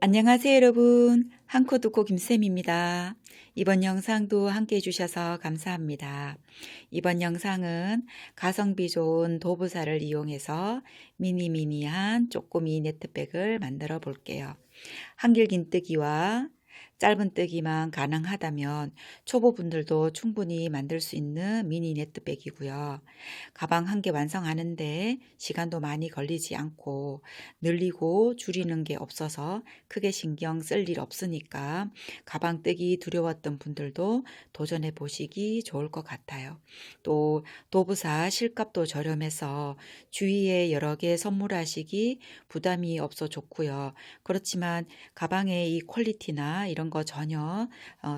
안녕하세요, 여러분. 한코두코 김쌤입니다. 이번 영상도 함께 해주셔서 감사합니다. 이번 영상은 가성비 좋은 도부사를 이용해서 미니미니한 쪼꼬미 네트백을 만들어 볼게요. 한길긴뜨기와 짧은뜨기만 가능하다면 초보분들도 충분히 만들 수 있는 미니 네트백이고요. 가방 한 개 완성하는데 시간도 많이 걸리지 않고 늘리고 줄이는 게 없어서 크게 신경 쓸 일 없으니까 가방 뜨기 두려웠던 분들도 도전해 보시기 좋을 것 같아요. 또 도부사 실값도 저렴해서 주위에 여러 개 선물하시기 부담이 없어 좋고요. 그렇지만 가방의 이 퀄리티나 이런 거 전혀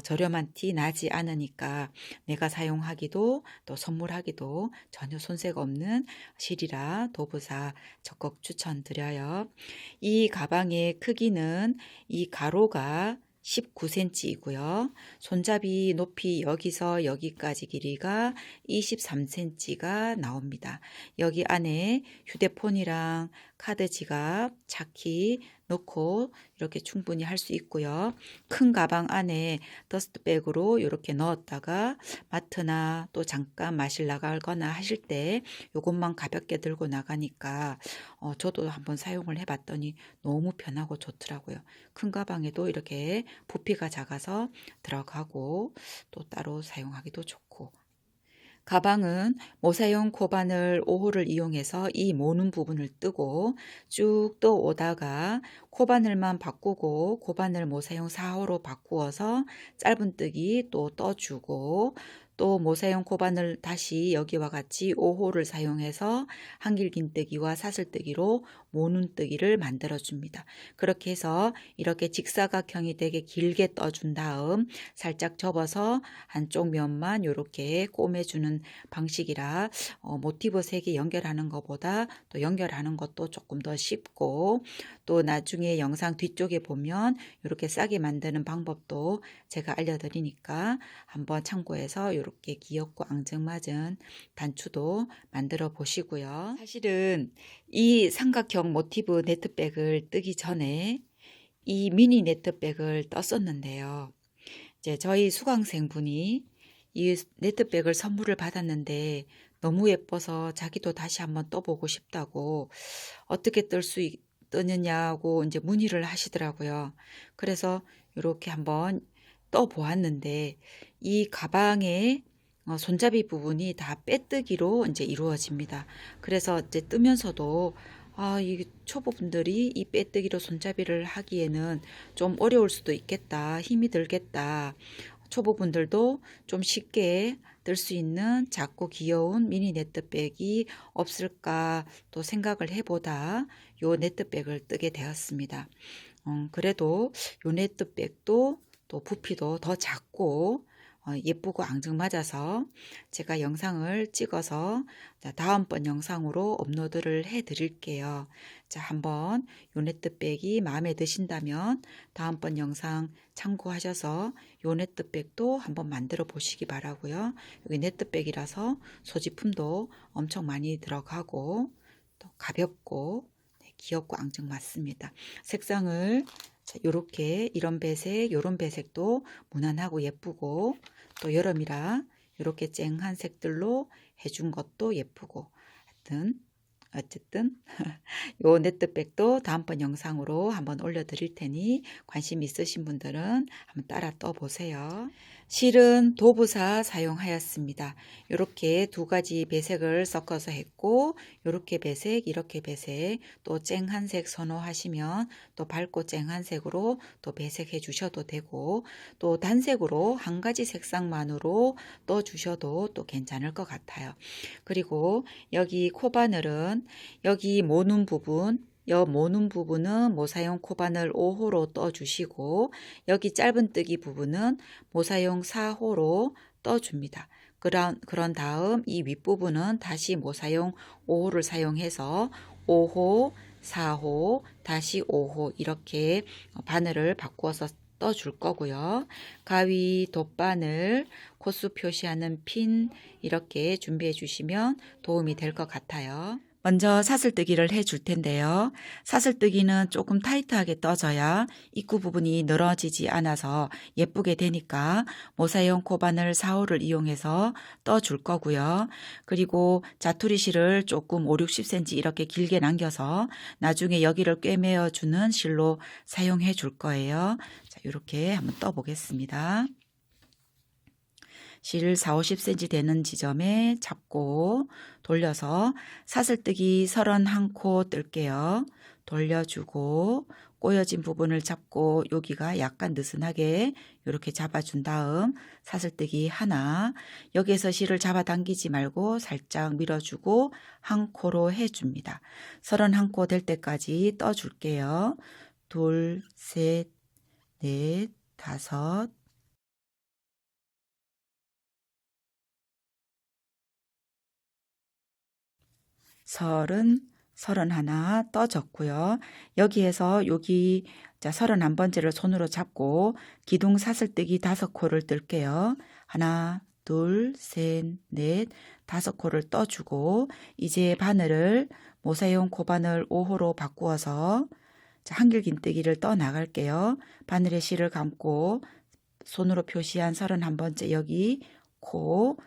저렴한 티 나지 않으니까 내가 사용하기도 또 선물하기도 전혀 손색 없는 실이라 도부사 적극 추천드려요. 이 가방의 크기는 이 가로가 19cm이고요. 손잡이 높이 여기서 여기까지 길이가 23cm가 나옵니다. 여기 안에 휴대폰이랑 카드 지갑, 차키 넣고 이렇게 충분히 할 수 있고요. 큰 가방 안에 더스트백으로 이렇게 넣었다가 마트나 또 잠깐 마실 나가거나 하실 때 이것만 가볍게 들고 나가니까 저도 한번 사용을 해봤더니 너무 편하고 좋더라고요. 큰 가방에도 이렇게 부피가 작아서 들어가고 또 따로 사용하기도 좋고, 가방은 모사용 코바늘 5호를 이용해서 이 모는 부분을 뜨고 쭉 또 오다가 코바늘만 바꾸고 코바늘 모사용 4호로 바꾸어서 짧은뜨기 또 떠주고, 또 모사용 코바늘 다시 여기와 같이 5호를 사용해서 한길긴뜨기와 사슬뜨기로 모눈뜨기를 만들어 줍니다. 그렇게 해서 이렇게 직사각형이 되게 길게 떠준 다음 살짝 접어서 한쪽 면만 이렇게 꼬매주는 방식이라 모티브 3개 연결하는 것보다 또 연결하는 것도 조금 더 쉽고, 또 나중에 영상 뒤쪽에 보면 이렇게 싸게 만드는 방법도 제가 알려드리니까 한번 참고해서 이렇게 귀엽고 앙증맞은 단추도 만들어 보시고요. 사실은 이 삼각형 모티브 네트백을 뜨기 전에 이 미니 네트백을 떴었는데요. 이제 저희 수강생분이 이 네트백을 선물을 받았는데 너무 예뻐서 자기도 다시 한번 떠보고 싶다고 어떻게 뜨느냐고 이제 문의를 하시더라고요. 그래서 이렇게 한번 떠 보았는데 이 가방의 손잡이 부분이 다 빼뜨기로 이제 이루어집니다. 그래서 이제 뜨면서도 이 초보분들이 이 빼뜨기로 손잡이를 하기에는 좀 어려울 수도 있겠다. 힘이 들겠다. 초보분들도 좀 쉽게 뜰 수 있는 작고 귀여운 미니 네트백이 없을까 또 생각을 해보다 요 네트백을 뜨게 되었습니다. 그래도 요 네트백도 또 부피도 더 작고 예쁘고 앙증맞아서 제가 영상을 찍어서 다음번 영상으로 업로드를 해 드릴게요. 자, 한번 요 네트백이 마음에 드신다면 다음번 영상 참고하셔서 요 네트백도 한번 만들어 보시기 바라고요. 여기 네트백이라서 소지품도 엄청 많이 들어가고 또 가볍고 귀엽고 앙증맞습니다. 색상을 이렇게 이런 배색, 이런 배색도 무난하고 예쁘고, 또 여름이라 이렇게 쨍한 색들로 해준 것도 예쁘고, 하여튼 어쨌든 요 네트백도 다음번 영상으로 한번 올려드릴 테니 관심 있으신 분들은 한번 따라 떠보세요. 실은 도부사 사용하였습니다. 이렇게 두 가지 배색을 섞어서 했고, 이렇게 배색, 이렇게 배색, 또 쨍한색 선호하시면 또 밝고 쨍한색으로 또 배색해 주셔도 되고, 또 단색으로 한 가지 색상만으로 떠 주셔도 또 괜찮을 것 같아요. 그리고 여기 코바늘은 여기 모눈 부분, 모눈 부분은 모사용 코바늘 5호로 떠주시고, 여기 짧은뜨기 부분은 모사용 4호로 떠줍니다. 그런 다음 이 윗부분은 다시 모사용 5호를 사용해서 5호, 4호, 다시 5호 이렇게 바늘을 바꾸어서 떠줄 거고요. 가위, 돗바늘, 코수 표시하는 핀 이렇게 준비해 주시면 도움이 될 것 같아요. 먼저 사슬뜨기를 해 줄 텐데요. 사슬뜨기는 조금 타이트하게 떠져야 입구 부분이 늘어지지 않아서 예쁘게 되니까 모사용 코바늘 4호를 이용해서 떠줄 거고요. 그리고 자투리 실을 조금 5, 60cm 이렇게 길게 남겨서 나중에 여기를 꿰매어주는 실로 사용해 줄 거예요. 자, 이렇게 한번 떠보겠습니다. 실 4, 50cm 되는 지점에 잡고 돌려서 사슬뜨기 31코 뜰게요. 돌려주고 꼬여진 부분을 잡고 여기가 약간 느슨하게 이렇게 잡아준 다음 사슬뜨기 하나, 여기에서 실을 잡아당기지 말고 살짝 밀어주고 한 코로 해줍니다. 31코 될 때까지 떠줄게요. 둘, 셋, 넷, 다섯, 31 떠졌고요. 여기에서 여기 31번째를 손으로 잡고 기둥 사슬뜨기 5코를 뜰게요. 하나, 둘, 셋, 넷, 5코를 떠주고 이제 바늘을 모사용 코바늘 5호로 바꾸어서 한길긴뜨기를 떠 나갈게요. 바늘에 실을 감고 손으로 표시한 31번째 여기 코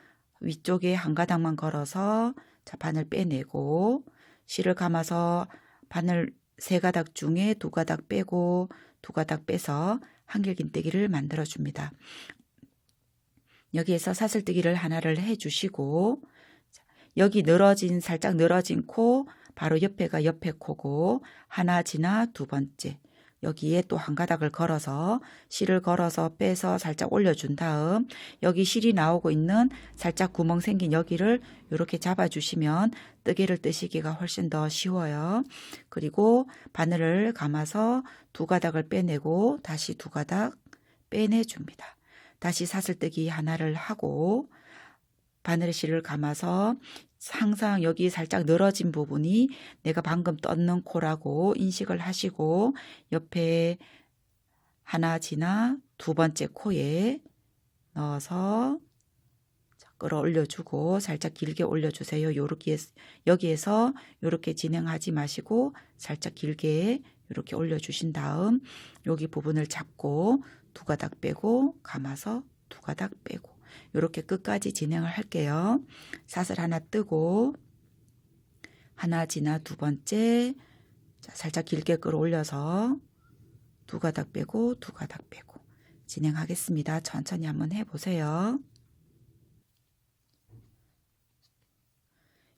위쪽에 한 가닥만 걸어서 바늘 빼내고 실을 감아서 바늘 3가닥 중에 2가닥 빼고 2가닥 빼서 한길긴뜨기를 만들어 줍니다. 여기에서 사슬뜨기를 하나를 해 주시고 여기 살짝 늘어진 코 바로 옆에가 옆에 코고 하나 지나 2번째 여기에 또 한 가닥을 걸어서 실을 걸어서 빼서 살짝 올려준 다음 여기 실이 나오고 있는 살짝 구멍 생긴 여기를 이렇게 잡아주시면 뜨개를 뜨시기가 훨씬 더 쉬워요. 그리고 바늘을 감아서 2가닥을 빼내고 다시 2가닥 빼내줍니다. 다시 사슬뜨기 하나를 하고 바늘에 실을 감아서 항상 여기 살짝 늘어진 부분이 내가 방금 떴는 코라고 인식을 하시고 옆에 하나 지나 2번째 코에 넣어서 끌어올려주고 살짝 길게 올려주세요. 여기에서 이렇게 진행하지 마시고 살짝 길게 이렇게 올려주신 다음 여기 부분을 잡고 2가닥 빼고 감아서 2가닥 빼고 이렇게 끝까지 진행을 할게요. 사슬 하나 뜨고 하나 지나 2번째 살짝 길게 끌어올려서 2가닥 빼고 2가닥 빼고 진행하겠습니다. 천천히 한번 해보세요.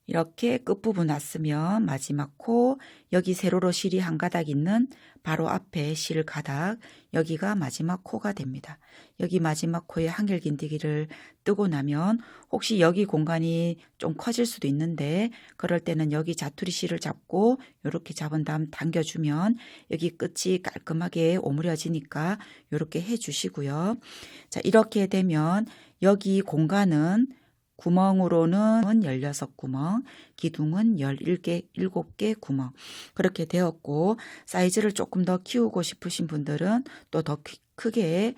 이렇게 끝부분 왔으면 마지막 코 여기 세로로 실이 한 가닥 있는 바로 앞에 실 가닥 여기가 마지막 코가 됩니다. 여기 마지막 코에 한길긴뜨기를 뜨고 나면 혹시 여기 공간이 좀 커질 수도 있는데 그럴 때는 여기 자투리 실을 잡고 이렇게 잡은 다음 당겨주면 여기 끝이 깔끔하게 오므려지니까 이렇게 해주시고요. 자, 이렇게 되면 여기 공간은 구멍으로는 16구멍, 기둥은 17개 구멍 그렇게 되었고 같이사이즈를 조금 더 키우고 싶으신 분들은 또 더 크게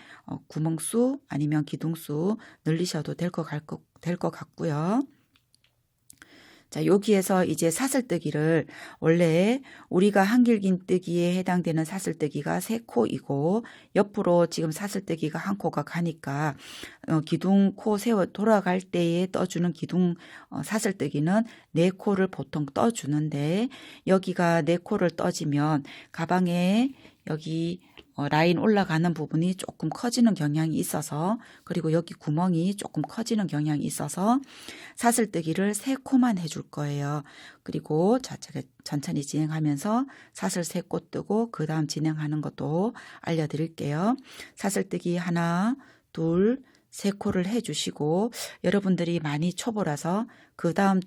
구멍수 아니면 기둥수 늘리셔도 될 것 같고요. 자, 여기에서 이제 사슬뜨기를 원래 우리가 한길긴뜨기에 해당되는 사슬뜨기가 3코이고 옆으로 지금 사슬뜨기가 1코가 가니까 기둥 코 세워 돌아갈 때에 떠주는 기둥 사슬뜨기는 4코를 보통 떠주는데 여기가 4코를 떠지면 가방에 여기 라인 올라가는 부분이 조금 커지는 경향이 있어서 그리고 여기 구멍이 조금 커지는 경향이 있어서 사슬뜨기를 3코만 해줄 거예요. 그리고 제가 천천히 진행하면서 사슬 3코 뜨고 그 다음 진행하는 것도 알려드릴게요. 사슬뜨기 하나, 둘, 3코를 해주시고 여러분들이 많이 초보라서 그 다음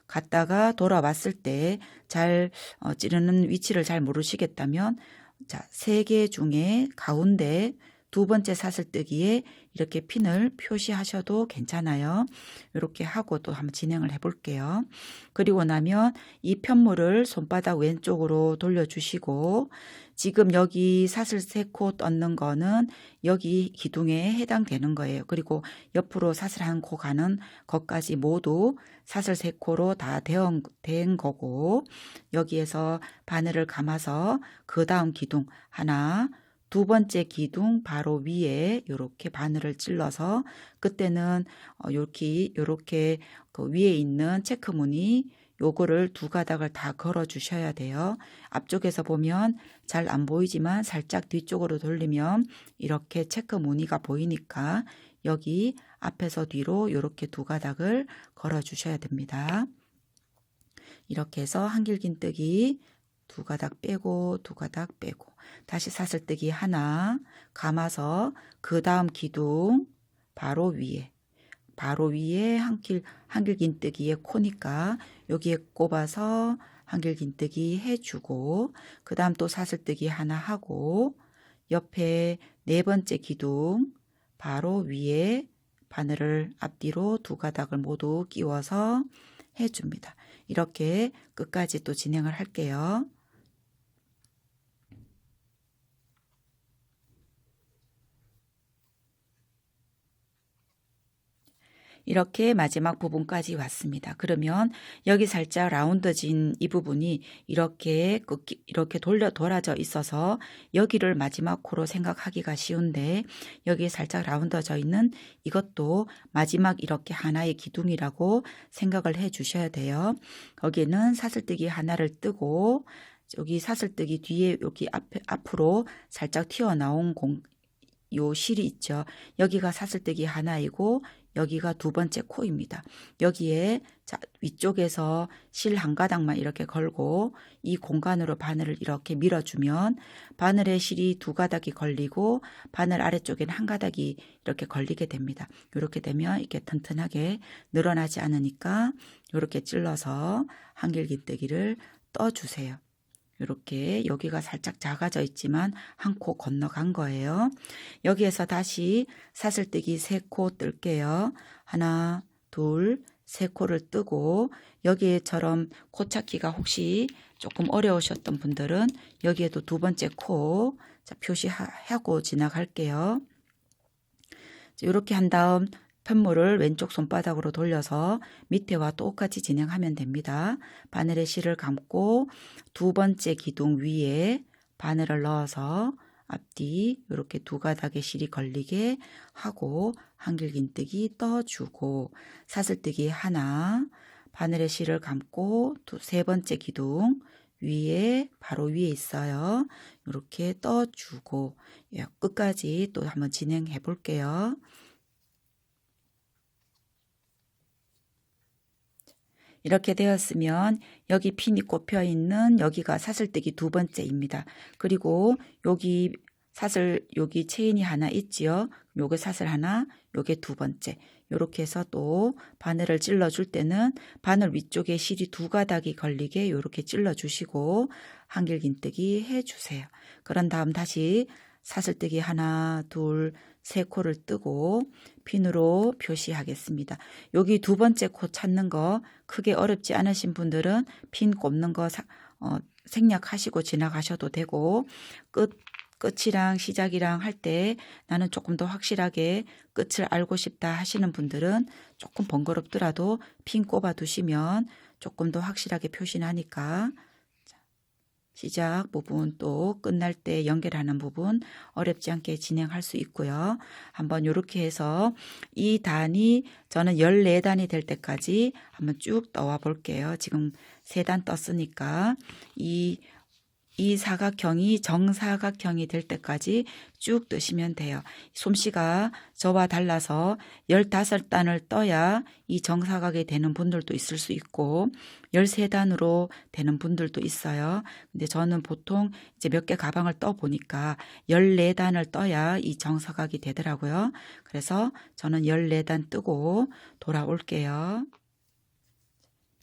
갔다가 돌아왔을 때 잘 찌르는 위치를 잘 모르시겠다면 자, 3개 중에 가운데 2번째 사슬뜨기에 이렇게 핀을 표시하셔도 괜찮아요. 이렇게 하고 또 한번 진행을 해볼게요. 그리고 나면 이 편물을 손바닥 왼쪽으로 돌려주시고 지금 여기 사슬 3코 떴는 거는 여기 기둥에 해당되는 거예요. 그리고 옆으로 사슬 1코 가는 것까지 모두 사슬 3코로 다 된 거고, 여기에서 바늘을 감아서 그 다음 기둥 하나, 두 번째 기둥 바로 위에 이렇게 바늘을 찔러서, 그때는 요렇게 그 위에 있는 체크무늬 요거를 2가닥을 다 걸어 주셔야 돼요. 앞쪽에서 보면 잘 안 보이지만 살짝 뒤쪽으로 돌리면 이렇게 체크 무늬가 보이니까 여기 앞에서 뒤로 이렇게 2가닥을 걸어 주셔야 됩니다. 이렇게 해서 한길긴뜨기 2가닥 빼고 2가닥 빼고, 다시 사슬뜨기 하나 감아서 그 다음 기둥 바로 위에 한길긴뜨기의 코니까 여기에 꼽아서 한길긴뜨기 해주고, 그 다음 또 사슬뜨기 하나 하고, 옆에 4번째 기둥 바로 위에 바늘을 앞뒤로 2가닥을 모두 끼워서 해줍니다. 이렇게 끝까지 또 진행을 할게요. 이렇게 마지막 부분까지 왔습니다. 그러면 여기 살짝 라운드진 이 부분이 이렇게 돌아져 있어서 여기를 마지막 코로 생각하기가 쉬운데, 여기 살짝 라운드져 있는 이것도 마지막 이렇게 하나의 기둥이라고 생각을 해 주셔야 돼요. 거기에는 사슬뜨기 하나를 뜨고, 여기 사슬뜨기 뒤에 여기 앞으로 살짝 튀어나온 요 실이 있죠. 여기가 사슬뜨기 하나이고 여기가 2번째 코입니다. 여기에 위쪽에서 실 1가닥만 이렇게 걸고 이 공간으로 바늘을 이렇게 밀어주면 바늘에 실이 2가닥이 걸리고 바늘 아래쪽에는 1가닥이 이렇게 걸리게 됩니다. 이렇게 되면 이렇게 튼튼하게 늘어나지 않으니까 이렇게 찔러서 한길긴뜨기를 떠주세요. 이렇게 여기가 살짝 작아져 있지만 1코 건너간 거예요. 여기에서 다시 사슬뜨기 3코 뜰게요. 하나, 둘, 3코를 뜨고, 여기에처럼 코 찾기가 혹시 조금 어려우셨던 분들은 여기에도 2번째 코 표시하고 지나갈게요. 이렇게 한 다음 편물을 왼쪽 손바닥으로 돌려서 밑에와 똑같이 진행하면 됩니다. 바늘에 실을 감고 2번째 기둥 위에 바늘을 넣어서 앞뒤 이렇게 2가닥의 실이 걸리게 하고 한길긴뜨기 떠주고, 사슬뜨기 하나, 바늘에 실을 감고 3번째 기둥 위에 바로 위에 있어요. 이렇게 떠주고 끝까지 또 한번 진행해 볼게요. 이렇게 되었으면 여기 핀이 꼽혀 있는 여기가 사슬뜨기 2번째입니다. 그리고 여기 여기 체인이 하나 있지요. 요게 사슬 하나, 요게 2번째. 요렇게 해서 또 바늘을 찔러 줄 때는 바늘 위쪽에 실이 2가닥이 걸리게 요렇게 찔러 주시고 한길긴뜨기 해 주세요. 그런 다음 다시 사슬뜨기 하나, 둘, 3코를 뜨고 핀으로 표시하겠습니다. 여기 2번째 코 찾는 거 크게 어렵지 않으신 분들은 핀 꼽는 거 생략하시고 지나가셔도 되고, 끝이랑 시작이랑 할 때 나는 조금 더 확실하게 끝을 알고 싶다 하시는 분들은 조금 번거롭더라도 핀 꼽아 두시면 조금 더 확실하게 표시나니까, 시작 부분 또 끝날 때 연결하는 부분 어렵지 않게 진행할 수 있고요. 한번 이렇게 해서 이 단이 저는 14단이 될 때까지 한번 쭉 떠와 볼게요. 지금 3단 떴으니까 이 사각형이 정사각형이 될 때까지 쭉 뜨시면 돼요. 솜씨가 저와 달라서 15단을 떠야 이 정사각이 되는 분들도 있을 수 있고 13단으로 되는 분들도 있어요. 근데 저는 보통 이제 몇 개 가방을 떠 보니까 14단을 떠야 이 정사각이 되더라고요. 그래서 저는 14단 뜨고 돌아올게요.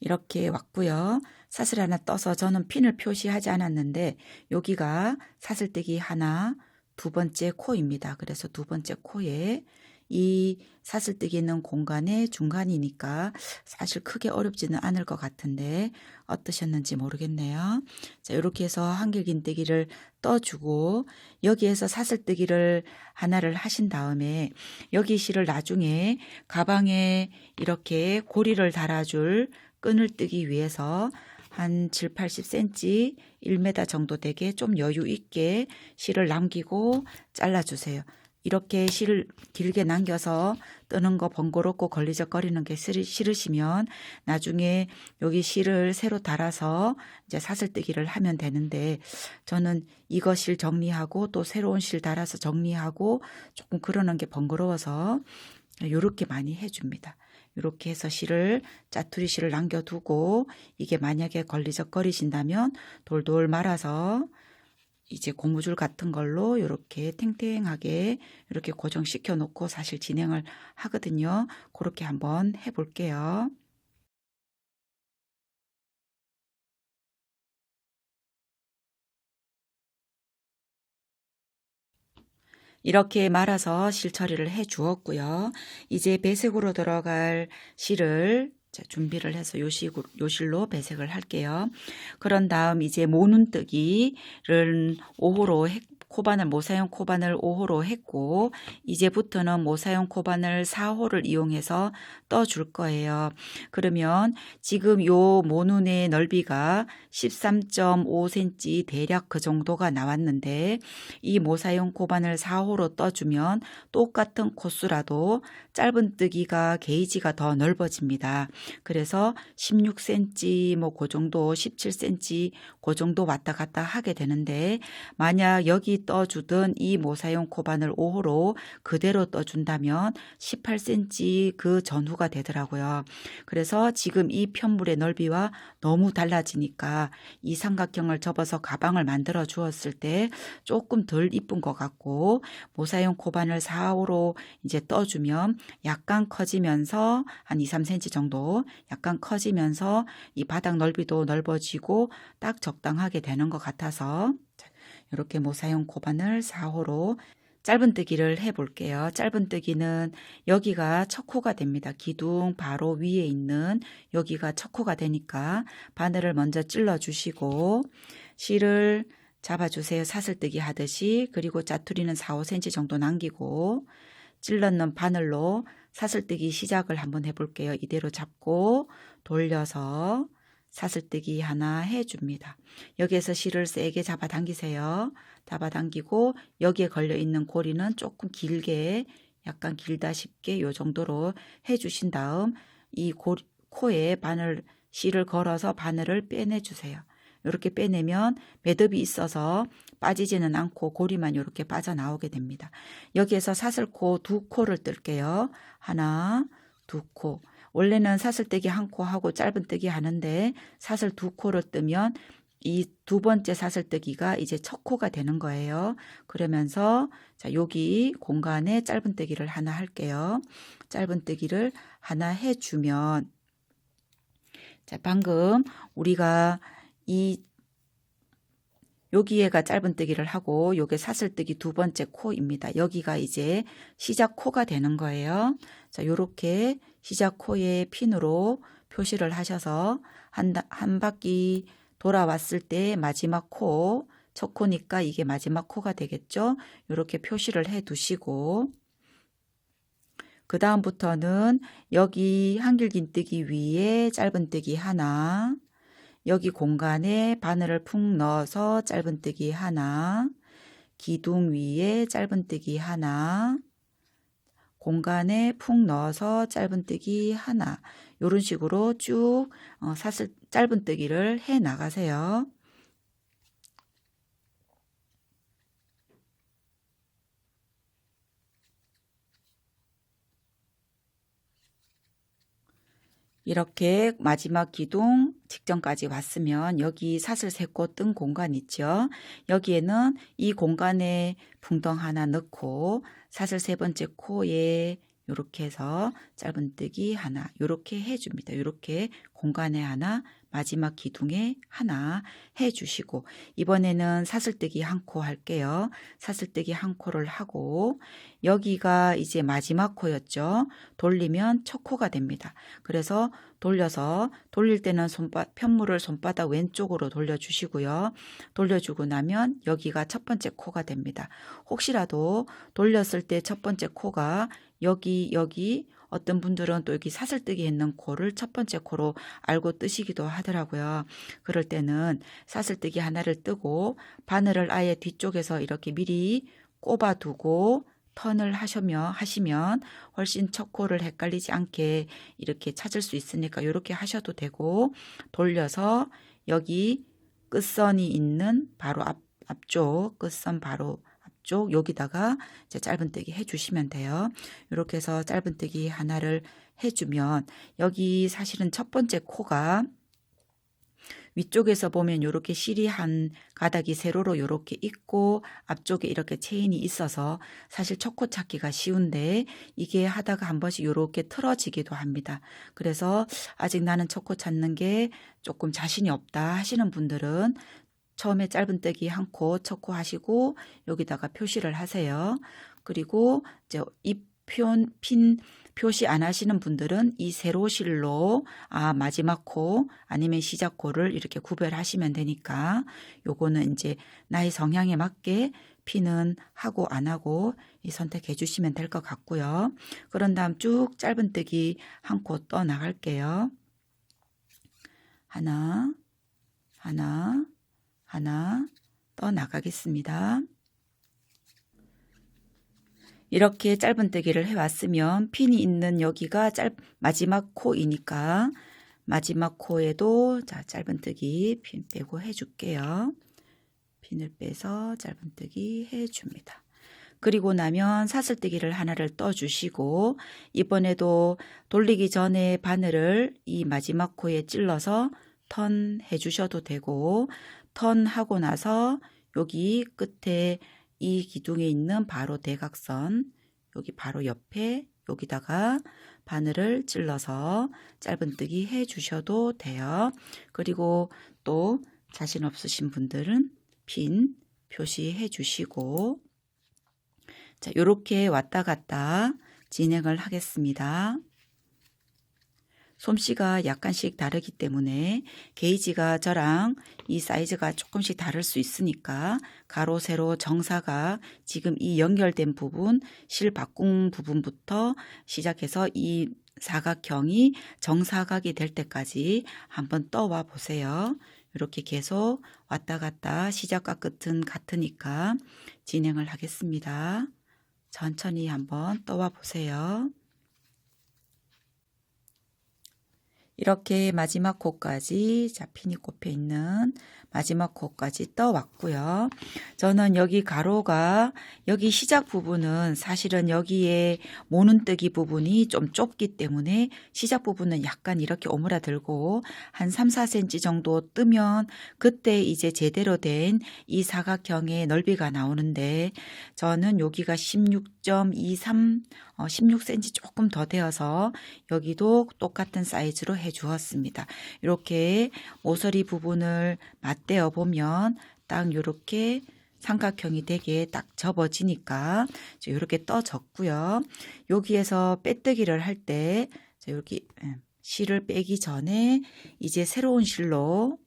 이렇게 왔고요. 사슬 하나 떠서 저는 핀을 표시하지 않았는데 여기가 사슬뜨기 하나, 2번째 코입니다. 그래서 2번째 코에 이 사슬뜨기 있는 공간의 중간이니까 사실 크게 어렵지는 않을 것 같은데 어떠셨는지 모르겠네요. 자, 이렇게 해서 한길긴뜨기를 떠주고 여기에서 사슬뜨기를 하나를 하신 다음에 여기 실을 나중에 가방에 이렇게 고리를 달아줄 끈을 뜨기 위해서 한 7, 80cm, 1m 정도 되게 좀 여유 있게 실을 남기고 잘라주세요. 이렇게 실을 길게 남겨서 뜨는 거 번거롭고 걸리적거리는 게 싫으시면 나중에 여기 실을 새로 달아서 이제 사슬뜨기를 하면 되는데 저는 이거 실 정리하고 또 새로운 실 달아서 정리하고 조금 그러는 게 번거로워서 이렇게 많이 해줍니다. 이렇게 해서 짜투리 실을 남겨두고 이게 만약에 걸리적거리신다면 돌돌 말아서 이제 고무줄 같은 걸로 이렇게 탱탱하게 이렇게 고정시켜 놓고 사실 진행을 하거든요. 그렇게 한번 해볼게요. 이렇게 말아서 실 처리를 해 주었고요. 이제 배색으로 들어갈 실을 준비를 해서 요 실로 배색을 할게요. 그런 다음 이제 모눈뜨기를 5호로 코바늘 모사용 코바늘 5호로 했고 이제부터는 모사용 코바늘 4호를 이용해서 떠줄 거예요. 그러면 지금 요 모눈의 넓이가 13.5cm 대략 그 정도가 나왔는데 이 모사용 코바늘 4호로 떠주면 똑같은 코수라도 짧은뜨기가 게이지가 더 넓어집니다. 그래서 16cm 뭐 그 정도 17cm 그 정도 왔다 갔다 하게 되는데 만약 여기 떠주던 이 모사용 코바늘 5호로 그대로 떠준다면 18cm 그 전후가 되더라고요. 그래서 지금 이 편물의 넓이와 너무 달라지니까 이 삼각형을 접어서 가방을 만들어 주었을 때 조금 덜 이쁜 것 같고 모사용 코바늘 4호로 이제 떠주면 약간 커지면서 한 2, 3cm 정도 약간 커지면서 이 바닥 넓이도 넓어지고 딱 적당하게 되는 것 같아서 이렇게 모사용 코바늘 4호로 짧은뜨기를 해볼게요. 짧은뜨기는 여기가 첫 코가 됩니다. 기둥 바로 위에 있는 여기가 첫 코가 되니까 바늘을 먼저 찔러 주시고 실을 잡아주세요. 사슬뜨기 하듯이. 그리고 짜투리는 4, 5cm 정도 남기고 찔렀는 바늘로 사슬뜨기 시작을 한번 해볼게요. 이대로 잡고 돌려서 사슬뜨기 하나 해줍니다. 여기에서 실을 세게 잡아당기세요. 잡아당기고 여기에 걸려있는 고리는 조금 길게 약간 길다 싶게 요 정도로 해주신 다음 이 코에 실을 걸어서 바늘을 빼내주세요. 이렇게 빼내면 매듭이 있어서 빠지지는 않고 고리만 이렇게 빠져나오게 됩니다. 여기에서 사슬코 2코를 뜰게요. 하나, 2코. 원래는 사슬뜨기 1코 하고 짧은뜨기 하는데 사슬 2코를 뜨면 이 두 번째 사슬뜨기가 이제 첫 코가 되는 거예요. 그러면서 자, 여기 공간에 짧은뜨기를 하나 할게요. 짧은뜨기를 하나 해주면 자, 방금 우리가 여기에가 짧은뜨기를 하고 요게 사슬뜨기 두 번째 코입니다. 여기가 이제 시작 코가 되는 거예요. 자, 요렇게 시작 코에 핀으로 표시를 하셔서 한 바퀴 돌아왔을 때 마지막 코, 첫 코니까 이게 마지막 코가 되겠죠. 요렇게 표시를 해 두시고 그 다음부터는 여기 한길긴뜨기 위에 짧은뜨기 하나, 여기 공간에 바늘을 푹 넣어서 짧은뜨기 하나, 기둥 위에 짧은뜨기 하나, 공간에 푹 넣어서 짧은뜨기 하나, 이런 식으로 쭉 짧은뜨기를 해 나가세요. 이렇게 마지막 기둥 직전까지 왔으면 여기 사슬 3코 뜬 공간 있죠. 여기에는 이 공간에 붕덩 하나 넣고 사슬 3번째 코에 이렇게 해서 짧은뜨기 하나 이렇게 해줍니다. 이렇게 공간에 하나 마지막 기둥에 하나 해주시고, 이번에는 사슬뜨기 한 코 할게요. 사슬뜨기 한 코를 하고, 여기가 이제 마지막 코였죠. 돌리면 첫 코가 됩니다. 그래서 돌려서, 돌릴 때는 편물을 손바닥 왼쪽으로 돌려주시고요. 돌려주고 나면 여기가 첫 번째 코가 됩니다. 혹시라도 돌렸을 때 첫 번째 코가 여기 어떤 분들은 또 여기 사슬뜨기 있는 코를 첫 번째 코로 알고 뜨시기도 하더라고요. 그럴 때는 사슬뜨기 하나를 뜨고 바늘을 아예 뒤쪽에서 이렇게 미리 꼽아두고 턴을 하시면 훨씬 첫 코를 헷갈리지 않게 이렇게 찾을 수 있으니까 이렇게 하셔도 되고, 돌려서 여기 끝선이 있는 바로 앞쪽 끝선 바로 앞쪽 여기다가 이제 짧은뜨기 해주시면 돼요. 이렇게 해서 짧은뜨기 하나를 해주면 여기 사실은 첫 번째 코가 위쪽에서 보면 이렇게 실이 한 가닥이 세로로 이렇게 있고 앞쪽에 이렇게 체인이 있어서 사실 첫 코 찾기가 쉬운데 이게 하다가 한 번씩 이렇게 틀어지기도 합니다. 그래서 아직 나는 첫 코 찾는 게 조금 자신이 없다 하시는 분들은 처음에 짧은뜨기 한 코, 첫 코 하시고 여기다가 표시를 하세요. 그리고 이제 핀 표시 안 하시는 분들은 이 세로실로 마지막 코 아니면 시작 코를 이렇게 구별하시면 되니까 요거는 이제 나의 성향에 맞게 핀은 하고 안 하고 선택해 주시면 될 것 같고요. 그런 다음 쭉 짧은뜨기 한 코 떠 나갈게요. 하나 떠 나가겠습니다. 이렇게 짧은뜨기를 해왔으면 핀이 있는 여기가 마지막 코이니까 마지막 코에도 자 짧은뜨기 핀 빼고 해줄게요. 핀을 빼서 짧은뜨기 해줍니다. 그리고 나면 사슬뜨기를 하나를 떠주시고 이번에도 돌리기 전에 바늘을 이 마지막 코에 찔러서 턴 해주셔도 되고, 턴하고 나서 여기 끝에 이 기둥에 있는 바로 대각선 여기 바로 옆에 여기다가 바늘을 찔러서 짧은뜨기 해 주셔도 돼요. 그리고 또 자신 없으신 분들은 핀 표시해 주시고, 자, 요렇게 왔다 갔다 진행을 하겠습니다. 솜씨가 약간씩 다르기 때문에 게이지가 저랑 이 사이즈가 조금씩 다를 수 있으니까 가로, 세로, 정사각 지금 이 연결된 부분, 실 바꿈 부분부터 시작해서 이 사각형이 정사각이 될 때까지 한번 떠와 보세요. 이렇게 계속 왔다 갔다 시작과 끝은 같으니까 진행을 하겠습니다. 천천히 한번 떠와 보세요. 이렇게 마지막 코까지 핀이 꼽혀 있는 마지막 코까지 떠왔고요. 저는 여기 가로가 여기 시작 부분은 사실은 여기에 모눈뜨기 부분이 좀 좁기 때문에 시작 부분은 약간 이렇게 오므라들고 한 3, 4cm 정도 뜨면 그때 이제 제대로 된 이 사각형의 넓이가 나오는데 저는 여기가 16.23 16cm 조금 더 되어서 여기도 똑같은 사이즈로 해 주었습니다. 이렇게 모서리 부분을 맞대어 보면 딱 이렇게 삼각형이 되게 딱 접어지니까 이렇게 떠졌고요. 여기에서 빼뜨기를 할 때 여기 실을 빼기 전에 이제 새로운 실로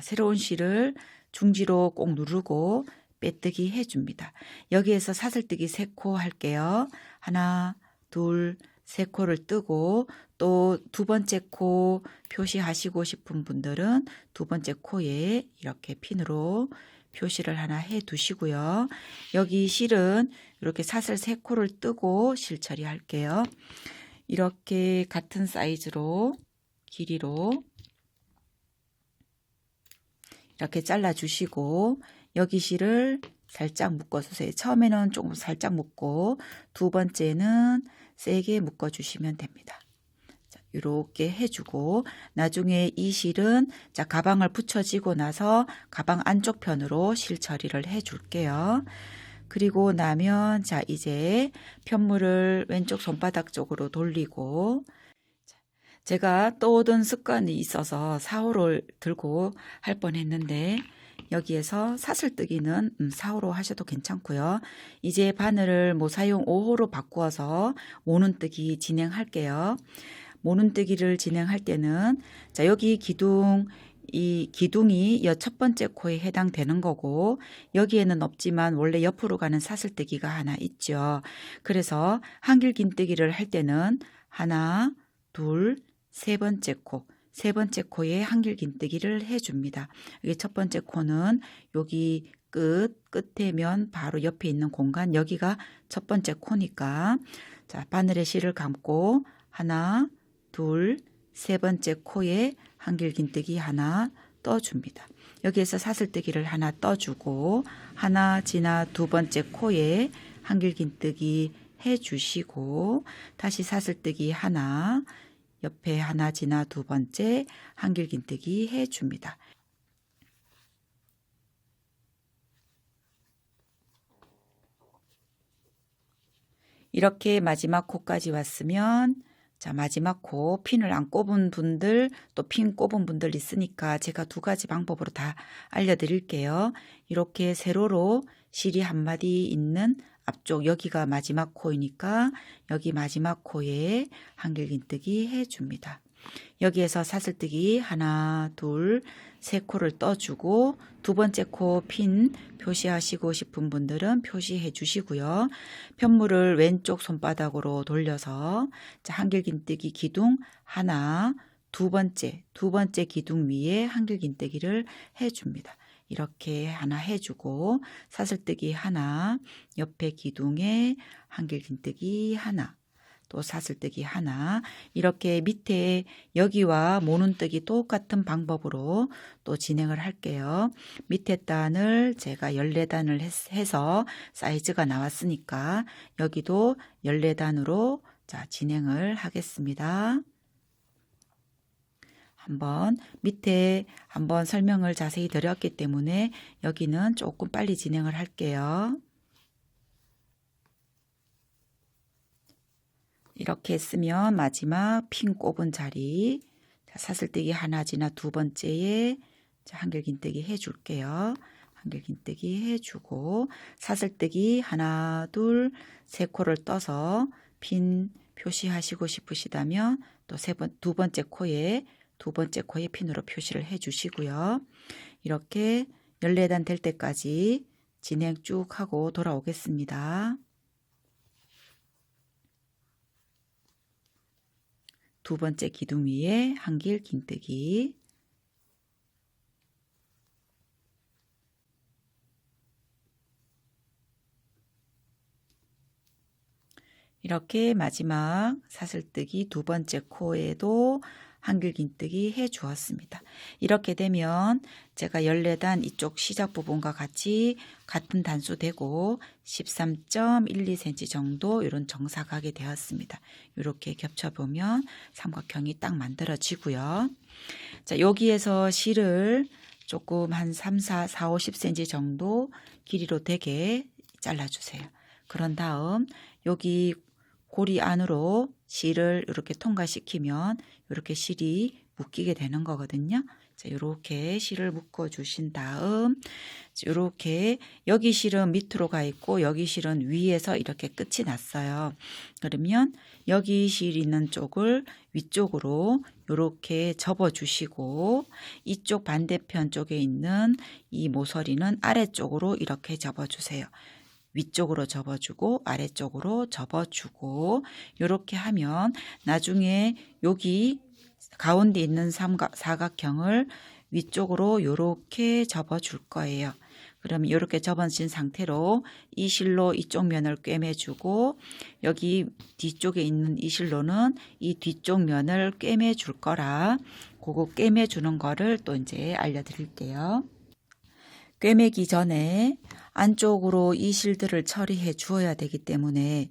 새로운 실을 중지로 꼭 누르고 빼뜨기 해줍니다. 여기에서 사슬뜨기 3코 할게요. 하나, 둘, 3코를 뜨고 또 두 번째 코 표시하시고 싶은 분들은 두 번째 코에 이렇게 핀으로 표시를 하나 해 두시고요. 여기 실은 이렇게 사슬 3코를 뜨고 실 처리할게요. 이렇게 같은 사이즈로 길이로 이렇게 잘라 주시고 여기 실을 살짝 묶어주세요. 처음에는 조금 살짝 묶고 두 번째는 세게 묶어주시면 됩니다. 자, 이렇게 해주고 나중에 이 실은 가방을 붙여지고 나서 가방 안쪽 편으로 실 처리를 해줄게요. 그리고 나면 이제 편물을 왼쪽 손바닥 쪽으로 돌리고 제가 떠오던 습관이 있어서 4호를 들고 할 뻔했는데 여기에서 사슬뜨기는 4호로 하셔도 괜찮고요. 이제 바늘을 모사용 5호로 바꾸어서 모눈뜨기 진행할게요. 모눈뜨기를 진행할 때는 자, 여기 기둥, 이 기둥이 이 첫 번째 코에 해당되는 거고 여기에는 없지만 원래 옆으로 가는 사슬뜨기가 하나 있죠. 그래서 한길긴뜨기를 할 때는 하나, 둘, 세 번째 코, 세 번째 코에 한길긴뜨기를 해줍니다. 이게 첫 번째 코는 여기 끝에면 바로 옆에 있는 공간, 여기가 첫 번째 코니까 자, 바늘에 실을 감고 하나, 둘, 세 번째 코에 한길긴뜨기 하나 떠줍니다. 여기에서 사슬뜨기를 하나 떠주고 하나 지나 두 번째 코에 한길긴뜨기 해주시고 다시 사슬뜨기 하나, 옆에 하나 지나 두 번째 한길긴뜨기 해줍니다. 이렇게 마지막 코까지 왔으면 자, 마지막 코 핀을 안 꼽은 분들 또 핀 꼽은 분들 있으니까 제가 두 가지 방법으로 다 알려드릴게요. 이렇게 세로로 실이 한 마디 있는 앞쪽 여기가 마지막 코이니까 여기 마지막 코에 한길긴뜨기 해줍니다. 여기에서 사슬뜨기 하나, 둘, 세 코를 떠주고 두 번째 코 핀 표시하시고 싶은 분들은 표시해 주시고요. 편물을 왼쪽 손바닥으로 돌려서 한길긴뜨기 기둥 하나, 두 번째 기둥 위에 한길긴뜨기를 해줍니다. 이렇게 하나 해주고 사슬뜨기 하나, 옆에 기둥에 한길긴뜨기 하나, 또 사슬뜨기 하나, 이렇게 밑에 여기와 모눈뜨기 똑같은 방법으로 또 진행을 할게요. 밑에 단을 제가 14단을 해서 사이즈가 나왔으니까 여기도 14단으로 자, 진행을 하겠습니다. 밑에 한번 설명을 자세히 드렸기 때문에 여기는 조금 빨리 진행을 할게요. 이렇게 했으면 마지막 핀 꼽은 자리 사슬뜨기 하나 지나 두 번째에 한길긴뜨기 해줄게요. 한길긴뜨기 해주고 사슬뜨기 하나, 둘, 세 코를 떠서 핀 표시하시고 싶으시다면 또 두 번째 코에 핀으로 표시를 해주시고요. 이렇게 14단 될 때까지 진행 쭉 하고 돌아오겠습니다. 두 번째 기둥 위에 한길긴뜨기, 이렇게 마지막 사슬뜨기 두 번째 코에도 한길긴뜨기 해 주었습니다. 이렇게 되면 제가 14단 이쪽 시작 부분과 같이 같은 단수 되고 13.12cm 정도 이런 정사각이 되었습니다. 이렇게 겹쳐보면 삼각형이 딱 만들어지고요. 자, 여기에서 실을 조금 한 3, 4, 50cm 정도 길이로 되게 잘라주세요. 그런 다음 여기 고리 안으로 실을 이렇게 통과시키면 이렇게 실이 묶이게 되는 거거든요. 자, 이렇게 실을 묶어 주신 다음 이렇게 여기 실은 밑으로 가 있고 여기 실은 위에서 이렇게 끝이 났어요. 그러면 여기 실 있는 쪽을 위쪽으로 이렇게 접어 주시고 이쪽 반대편 쪽에 있는 이 모서리는 아래쪽으로 이렇게 접어 주세요. 위쪽으로 접어주고 아래쪽으로 접어주고 이렇게 하면 나중에 여기 가운데 있는 사각형을 위쪽으로 이렇게 접어줄 거예요. 그러면 이렇게 접어진 상태로 이 실로 이쪽 면을 꿰매주고 여기 뒤쪽에 있는 이 실로는 이 뒤쪽 면을 꿰매줄 거라 그거 꿰매주는 거를 또 이제 알려드릴게요. 꿰매기 전에 안쪽으로 이 실들을 처리해 주어야 되기 때문에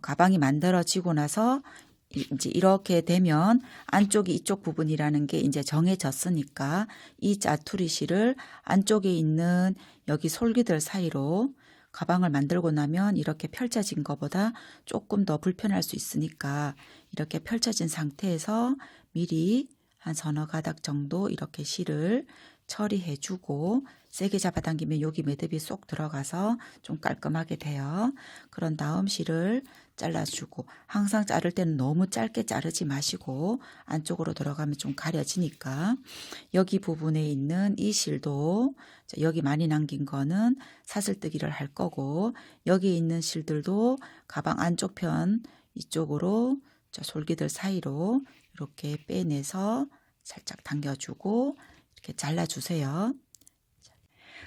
가방이 만들어지고 나서 이제 이렇게 되면 안쪽이 이쪽 부분이라는 게 이제 정해졌으니까 이 짜투리 실을 안쪽에 있는 여기 솔기들 사이로 가방을 만들고 나면 이렇게 펼쳐진 것보다 조금 더 불편할 수 있으니까 이렇게 펼쳐진 상태에서 미리 한 서너 가닥 정도 이렇게 실을 처리해 주고 세게 잡아당기면 여기 매듭이 쏙 들어가서 좀 깔끔하게 돼요. 그런 다음 실을 잘라주고, 항상 자를 때는 너무 짧게 자르지 마시고 안쪽으로 들어가면 좀 가려지니까 여기 부분에 있는 이 실도 여기 많이 남긴 거는 사슬뜨기를 할 거고, 여기 있는 실들도 가방 안쪽 편 이쪽으로 솔기들 사이로 이렇게 빼내서 살짝 당겨주고 이렇게 잘라주세요.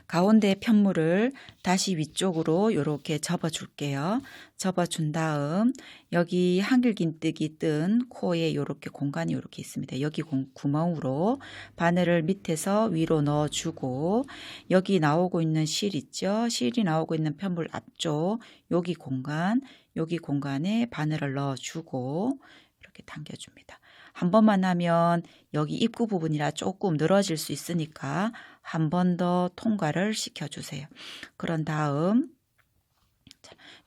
가운데 편물을 다시 위쪽으로 이렇게 접어 줄게요. 접어 준 다음 여기 한길긴뜨기 뜬 코에 이렇게 공간이 이렇게 있습니다. 여기 구멍으로 바늘을 밑에서 위로 넣어 주고, 여기 나오고 있는 실 있죠? 실이 나오고 있는 편물 앞쪽 여기 공간에 바늘을 넣어 주고 이렇게 당겨 줍니다. 한 번만 하면 여기 입구 부분이라 조금 늘어질 수 있으니까 한 번 더 통과를 시켜주세요. 그런 다음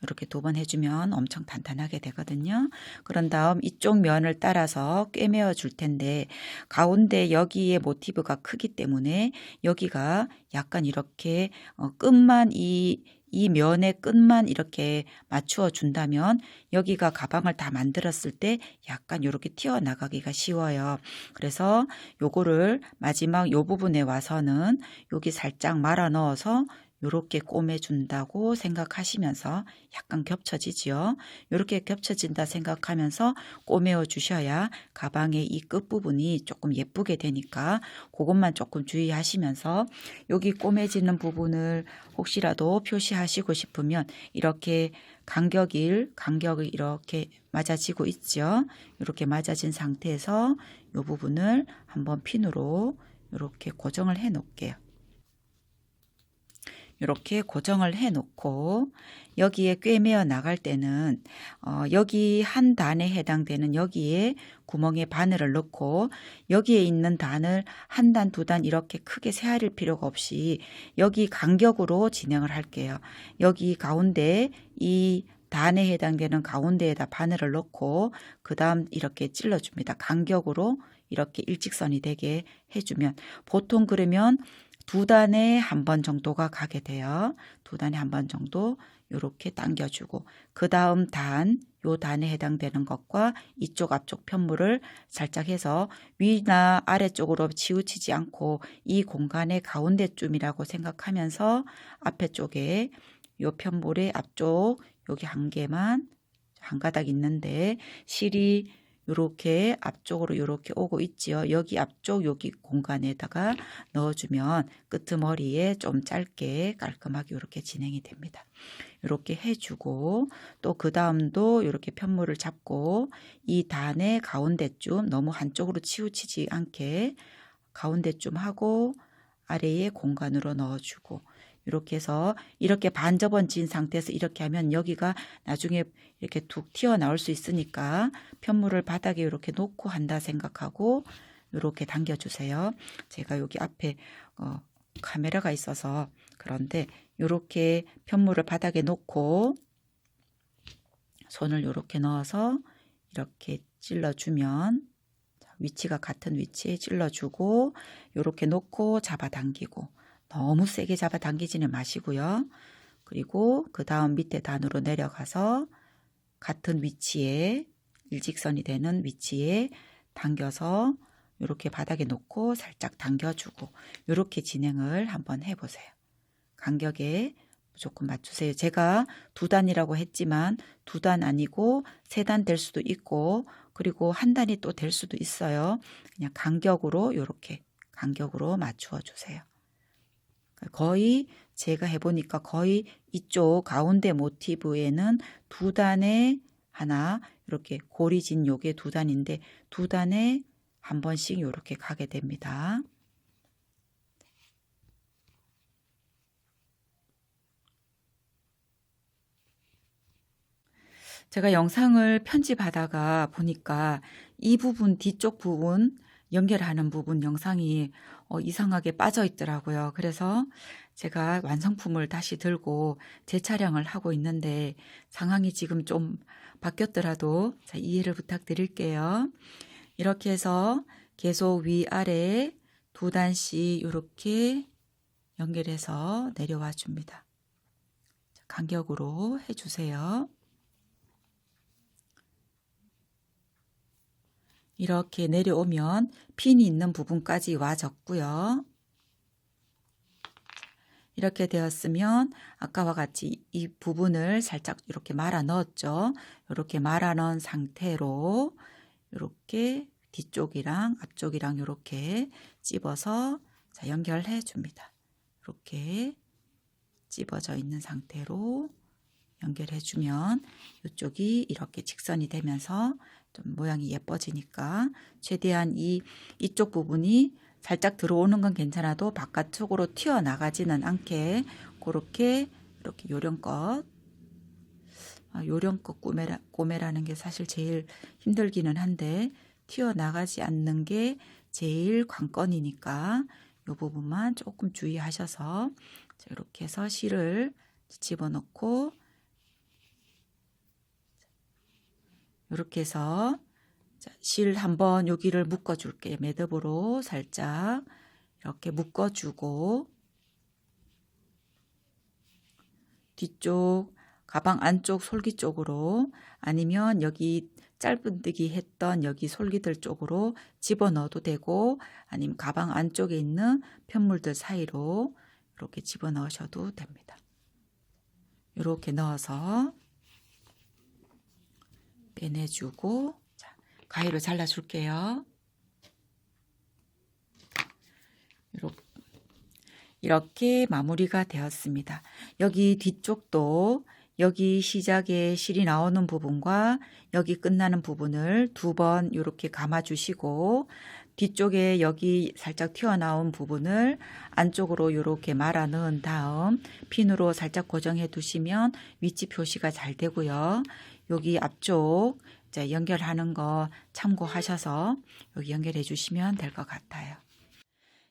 이렇게 2번 해주면 엄청 단단하게 되거든요. 그런 다음 이쪽 면을 따라서 꿰매어 줄 텐데, 가운데 여기에 모티브가 크기 때문에 여기가 약간 이렇게 끝만 이 면의 끝만 이렇게 맞추어 준다면 여기가 가방을 다 만들었을 때 약간 이렇게 튀어나가기가 쉬워요. 그래서 요거를 마지막 요 부분에 와서는 여기 살짝 말아 넣어서 이렇게 꼬매준다고 생각하시면서, 약간 겹쳐지지요. 이렇게 겹쳐진다 생각하면서 꼬매어 주셔야 가방의 이 끝부분이 조금 예쁘게 되니까 그것만 조금 주의하시면서, 여기 꼬매지는 부분을 혹시라도 표시하시고 싶으면 이렇게 간격을 이렇게 맞아지고 있죠. 이렇게 맞아진 상태에서 이 부분을 한번 핀으로 이렇게 고정을 해 놓을게요. 이렇게 고정을 해 놓고 여기에 꿰매어 나갈 때는 여기 한 단에 해당되는 여기에 구멍에 바늘을 넣고, 여기에 있는 단을 한 단, 2단 이렇게 크게 세아릴 필요가 없이 여기 간격으로 진행을 할게요. 여기 가운데 이 단에 해당되는 가운데에다 바늘을 넣고 그 다음 이렇게 찔러줍니다. 간격으로 이렇게 일직선이 되게 해주면, 보통 그러면 2단에 한 번 정도가 가게 돼요. 2단에 한 번 정도 이렇게 당겨주고, 그 다음 요 단에 해당되는 것과 이쪽 앞쪽 편물을 살짝 해서 위나 아래쪽으로 치우치지 않고 이 공간의 가운데쯤이라고 생각하면서 앞에 쪽에 요 편물의 앞쪽 여기 한 개만 한 가닥 있는데 실이 이렇게 앞쪽으로 이렇게 오고 있지요. 여기 앞쪽 여기 공간에다가 넣어주면 끄트머리에 좀 짧게 깔끔하게 이렇게 진행이 됩니다. 이렇게 해주고, 또 그 다음도 이렇게 편물을 잡고 이 단의 가운데쯤, 너무 한쪽으로 치우치지 않게 가운데쯤 하고 아래에 공간으로 넣어주고, 이렇게 해서 이렇게 반접어진 상태에서 이렇게 하면 여기가 나중에 이렇게 툭 튀어나올 수 있으니까 편물을 바닥에 이렇게 놓고 한다 생각하고 이렇게 당겨주세요. 제가 여기 앞에 카메라가 있어서 그런데 이렇게 편물을 바닥에 놓고 손을 이렇게 넣어서 이렇게 찔러주면, 위치가 같은 위치에 찔러주고 이렇게 놓고 잡아당기고, 너무 세게 잡아당기지는 마시고요. 그리고 그 다음 밑에 단으로 내려가서 같은 위치에 일직선이 되는 위치에 당겨서 이렇게 바닥에 놓고 살짝 당겨주고 이렇게 진행을 한번 해보세요. 간격에 무조건 맞추세요. 제가 2단이라고 했지만 2단 아니고 3단 될 수도 있고, 그리고 한 단이 또 될 수도 있어요. 그냥 간격으로 이렇게 간격으로 맞추어 주세요. 거의 제가 해보니까 거의 이쪽 가운데 모티브에는 2단에 하나 이렇게 고리진 요게 2단인데 2단에 한 번씩 이렇게 가게 됩니다. 제가 영상을 편집하다가 보니까 이 부분 뒤쪽 부분 연결하는 부분 영상이 이상하게 빠져 있더라고요. 그래서 제가 완성품을 다시 들고 재촬영을 하고 있는데 상황이 지금 좀 바뀌었더라도 이해를 부탁드릴게요. 이렇게 해서 계속 위아래 두 단씩 이렇게 연결해서 내려와 줍니다. 간격으로 해주세요. 이렇게 내려오면 핀이 있는 부분까지 와졌고요. 이렇게 되었으면 아까와 같이 이 부분을 살짝 이렇게 말아 넣었죠. 이렇게 말아 넣은 상태로 이렇게 뒤쪽이랑 앞쪽이랑 이렇게 찝어서 연결해 줍니다. 이렇게 찝어져 있는 상태로 연결해 주면 이쪽이 이렇게 직선이 되면서 좀 모양이 예뻐지니까 최대한 이쪽 부분이 살짝 들어오는 건 괜찮아도 바깥쪽으로 튀어나가지는 않게 그렇게 이렇게 요령껏 꼬매라는 게 사실 제일 힘들기는 한데 튀어나가지 않는 게 제일 관건이니까 이 부분만 조금 주의하셔서 이렇게 해서 실을 집어넣고 이렇게 해서 실 한번 여기를 묶어 줄게요. 매듭으로 살짝 이렇게 묶어 주고 뒤쪽 가방 안쪽 솔기 쪽으로 아니면 여기 짧은뜨기 했던 여기 솔기들 쪽으로 집어넣어도 되고 아니면 가방 안쪽에 있는 편물들 사이로 이렇게 집어넣으셔도 됩니다. 이렇게 넣어서 빼내주고 가위로 잘라줄게요. 이렇게 마무리가 되었습니다. 여기 뒤쪽도 여기 시작에 실이 나오는 부분과 여기 끝나는 부분을 두 번 이렇게 감아주시고 뒤쪽에 여기 살짝 튀어나온 부분을 안쪽으로 이렇게 말아 넣은 다음 핀으로 살짝 고정해 두시면 위치 표시가 잘 되고요. 여기 앞쪽 연결하는 거 참고하셔서 여기 연결해 주시면 될 것 같아요.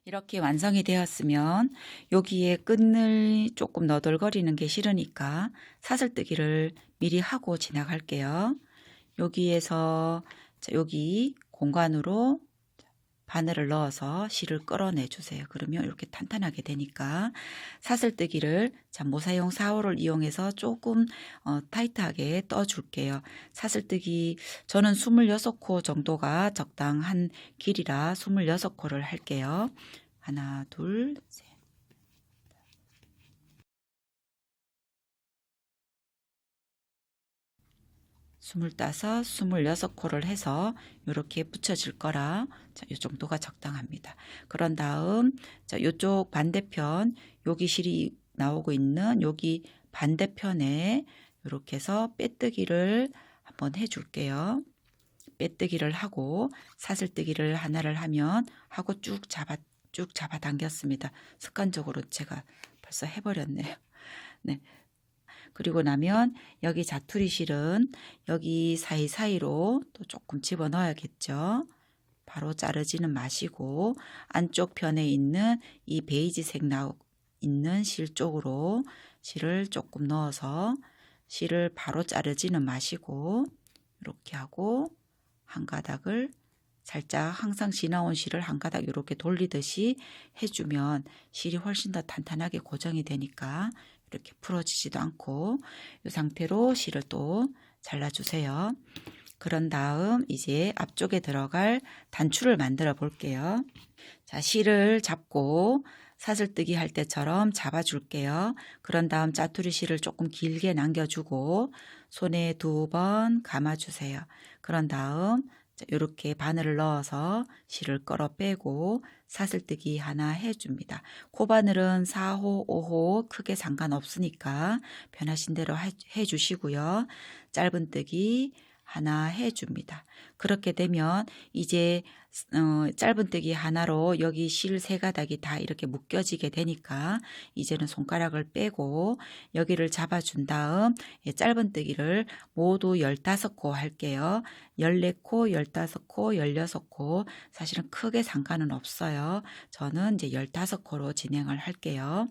이렇게 완성이 되었으면 여기에 끈을 조금 너덜거리는 게 싫으니까 사슬뜨기를 미리 하고 지나갈게요. 여기에서 여기 공간으로 바늘을 넣어서 실을 끌어내 주세요. 그러면 이렇게 탄탄하게 되니까 사슬뜨기를 모사용 사호를 이용해서 조금 타이트하게 떠 줄게요. 사슬뜨기 저는 26코 정도가 적당한 길이라 26코를 할게요. 하나, 둘, 셋. 25, 26코를 해서 이렇게 붙여질 거라 이 정도가 적당합니다. 그런 다음 이쪽 반대편 여기 실이 나오고 있는 여기 반대편에 이렇게 해서 빼뜨기를 한번 해줄게요. 빼뜨기를 하고 사슬뜨기를 하나를 하면 하고 쭉 잡아 당겼습니다. 습관적으로 제가 벌써 해버렸네요. 네. 그리고 나면 여기 자투리 실은 여기 사이사이로 또 조금 집어넣어야겠죠. 바로 자르지는 마시고 안쪽 편에 있는 이 베이지색 있는 실 쪽으로 실을 조금 넣어서 실을 바로 자르지는 마시고 이렇게 하고 한 가닥을 살짝 항상 지나온 실을 한 가닥 이렇게 돌리듯이 해주면 실이 훨씬 더 탄탄하게 고정이 되니까 이렇게 풀어지지도 않고 이 상태로 실을 또 잘라주세요. 그런 다음 이제 앞쪽에 들어갈 단추를 만들어 볼게요. 자, 실을 잡고 사슬뜨기 할 때처럼 잡아줄게요. 그런 다음 짜투리 실을 조금 길게 남겨주고 손에 2번 감아주세요. 그런 다음 이렇게 바늘을 넣어서 실을 끌어 빼고 사슬뜨기 하나 해줍니다. 코바늘은 4호, 5호 크게 상관없으니까 편하신 대로 해주시고요. 짧은뜨기 하나 해줍니다. 그렇게 되면 이제 짧은뜨기 하나로 여기 실 3가닥이 다 이렇게 묶여지게 되니까 이제는 손가락을 빼고 여기를 잡아준 다음 짧은뜨기를 모두 15코 할게요. 14코, 15코, 16코 사실은 크게 상관은 없어요. 저는 이제 15코로 진행을 할게요.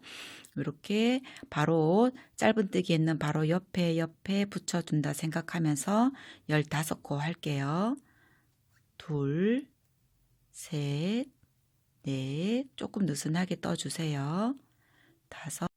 이렇게 바로 짧은뜨기에는 바로 옆에 붙여준다 생각하면서 15코 할게요. 둘, 셋, 넷, 조금 느슨하게 떠주세요. 다섯,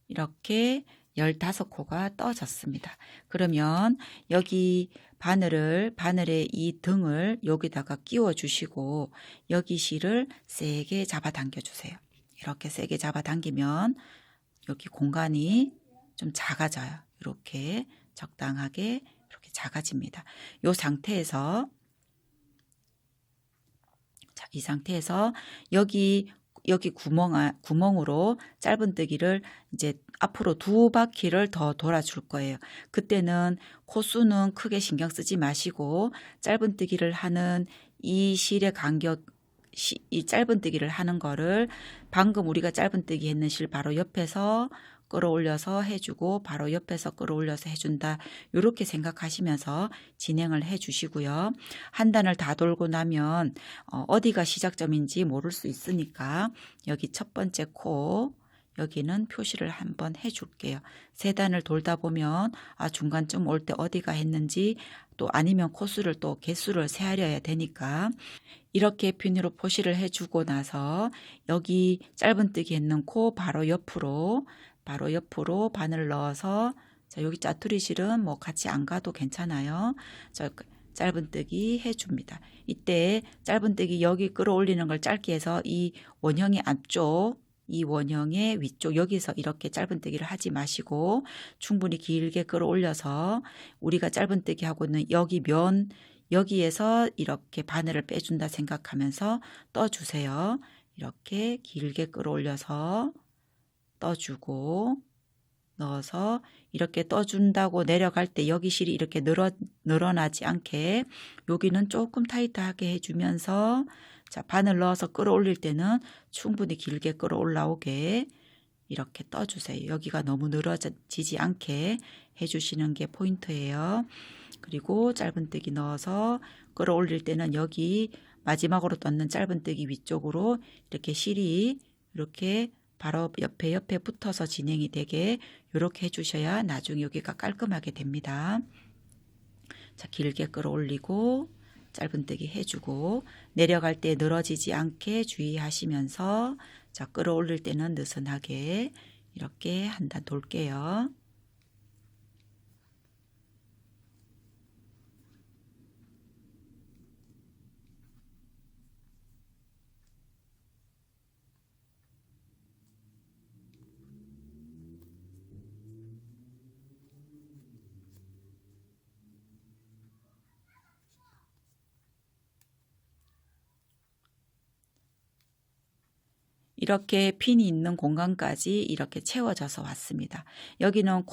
이렇게 15코가 떠졌습니다. 그러면 여기 바늘의 이 등을 여기다가 끼워 주시고 여기 실을 세게 잡아 당겨 주세요. 이렇게 세게 잡아 당기면 여기 공간이 좀 작아져요. 이렇게 적당하게 이렇게 작아집니다. 이 상태에서 이 상태에서 여기 구멍으로 짧은뜨기를 이제 앞으로 2바퀴를 더 돌아줄 거예요. 그때는 코수는 크게 신경 쓰지 마시고 짧은뜨기를 하는 이 실의 간격, 이 짧은뜨기를 하는 거를 방금 우리가 짧은뜨기 했는 실 바로 옆에서 끌어올려서 해주고 바로 옆에서 끌어올려서 해준다. 이렇게 생각하시면서 진행을 해주시고요. 한 단을 다 돌고 나면 어디가 시작점인지 모를 수 있으니까 여기 첫 번째 코 여기는 표시를 한번 해줄게요. 3단을 돌다 보면 중간쯤 올 때 어디가 했는지 또 아니면 코수를 또 개수를 세하려야 되니까 이렇게 비닐로 표시를 해주고 나서 여기 짧은뜨기 했는 코 바로 옆으로 바늘을 넣어서 자, 여기 짜투리 실은 뭐 같이 안 가도 괜찮아요. 짧은뜨기 해줍니다. 이때 짧은뜨기 여기 끌어올리는 걸 짧게 해서 이 원형의 앞쪽 이 원형의 위쪽 여기서 이렇게 짧은뜨기를 하지 마시고 충분히 길게 끌어올려서 우리가 짧은뜨기 하고 있는 여기 여기에서 이렇게 바늘을 빼준다 생각하면서 떠주세요. 이렇게 길게 끌어올려서 떠주고 넣어서 이렇게 떠준다고 내려갈 때 여기 실이 이렇게 늘어나지 않게 여기는 조금 타이트하게 해주면서 자, 바늘 넣어서 끌어올릴 때는 충분히 길게 끌어올라오게 이렇게 떠주세요. 여기가 너무 늘어지지 않게 해주시는 게 포인트예요. 그리고 짧은뜨기 넣어서 끌어올릴 때는 여기 마지막으로 떴는 짧은뜨기 위쪽으로 이렇게 실이 이렇게 바로 옆에 붙어서 진행이 되게 이렇게 해주셔야 나중에 여기가 깔끔하게 됩니다. 자, 길게 끌어올리고 짧은뜨기 해주고 내려갈 때 늘어지지 않게 주의하시면서 자, 끌어올릴 때는 느슨하게 이렇게 한 단 돌게요. 이렇게 핀이 있는 공간까지 이렇게 채워져서 왔습니다. 여기는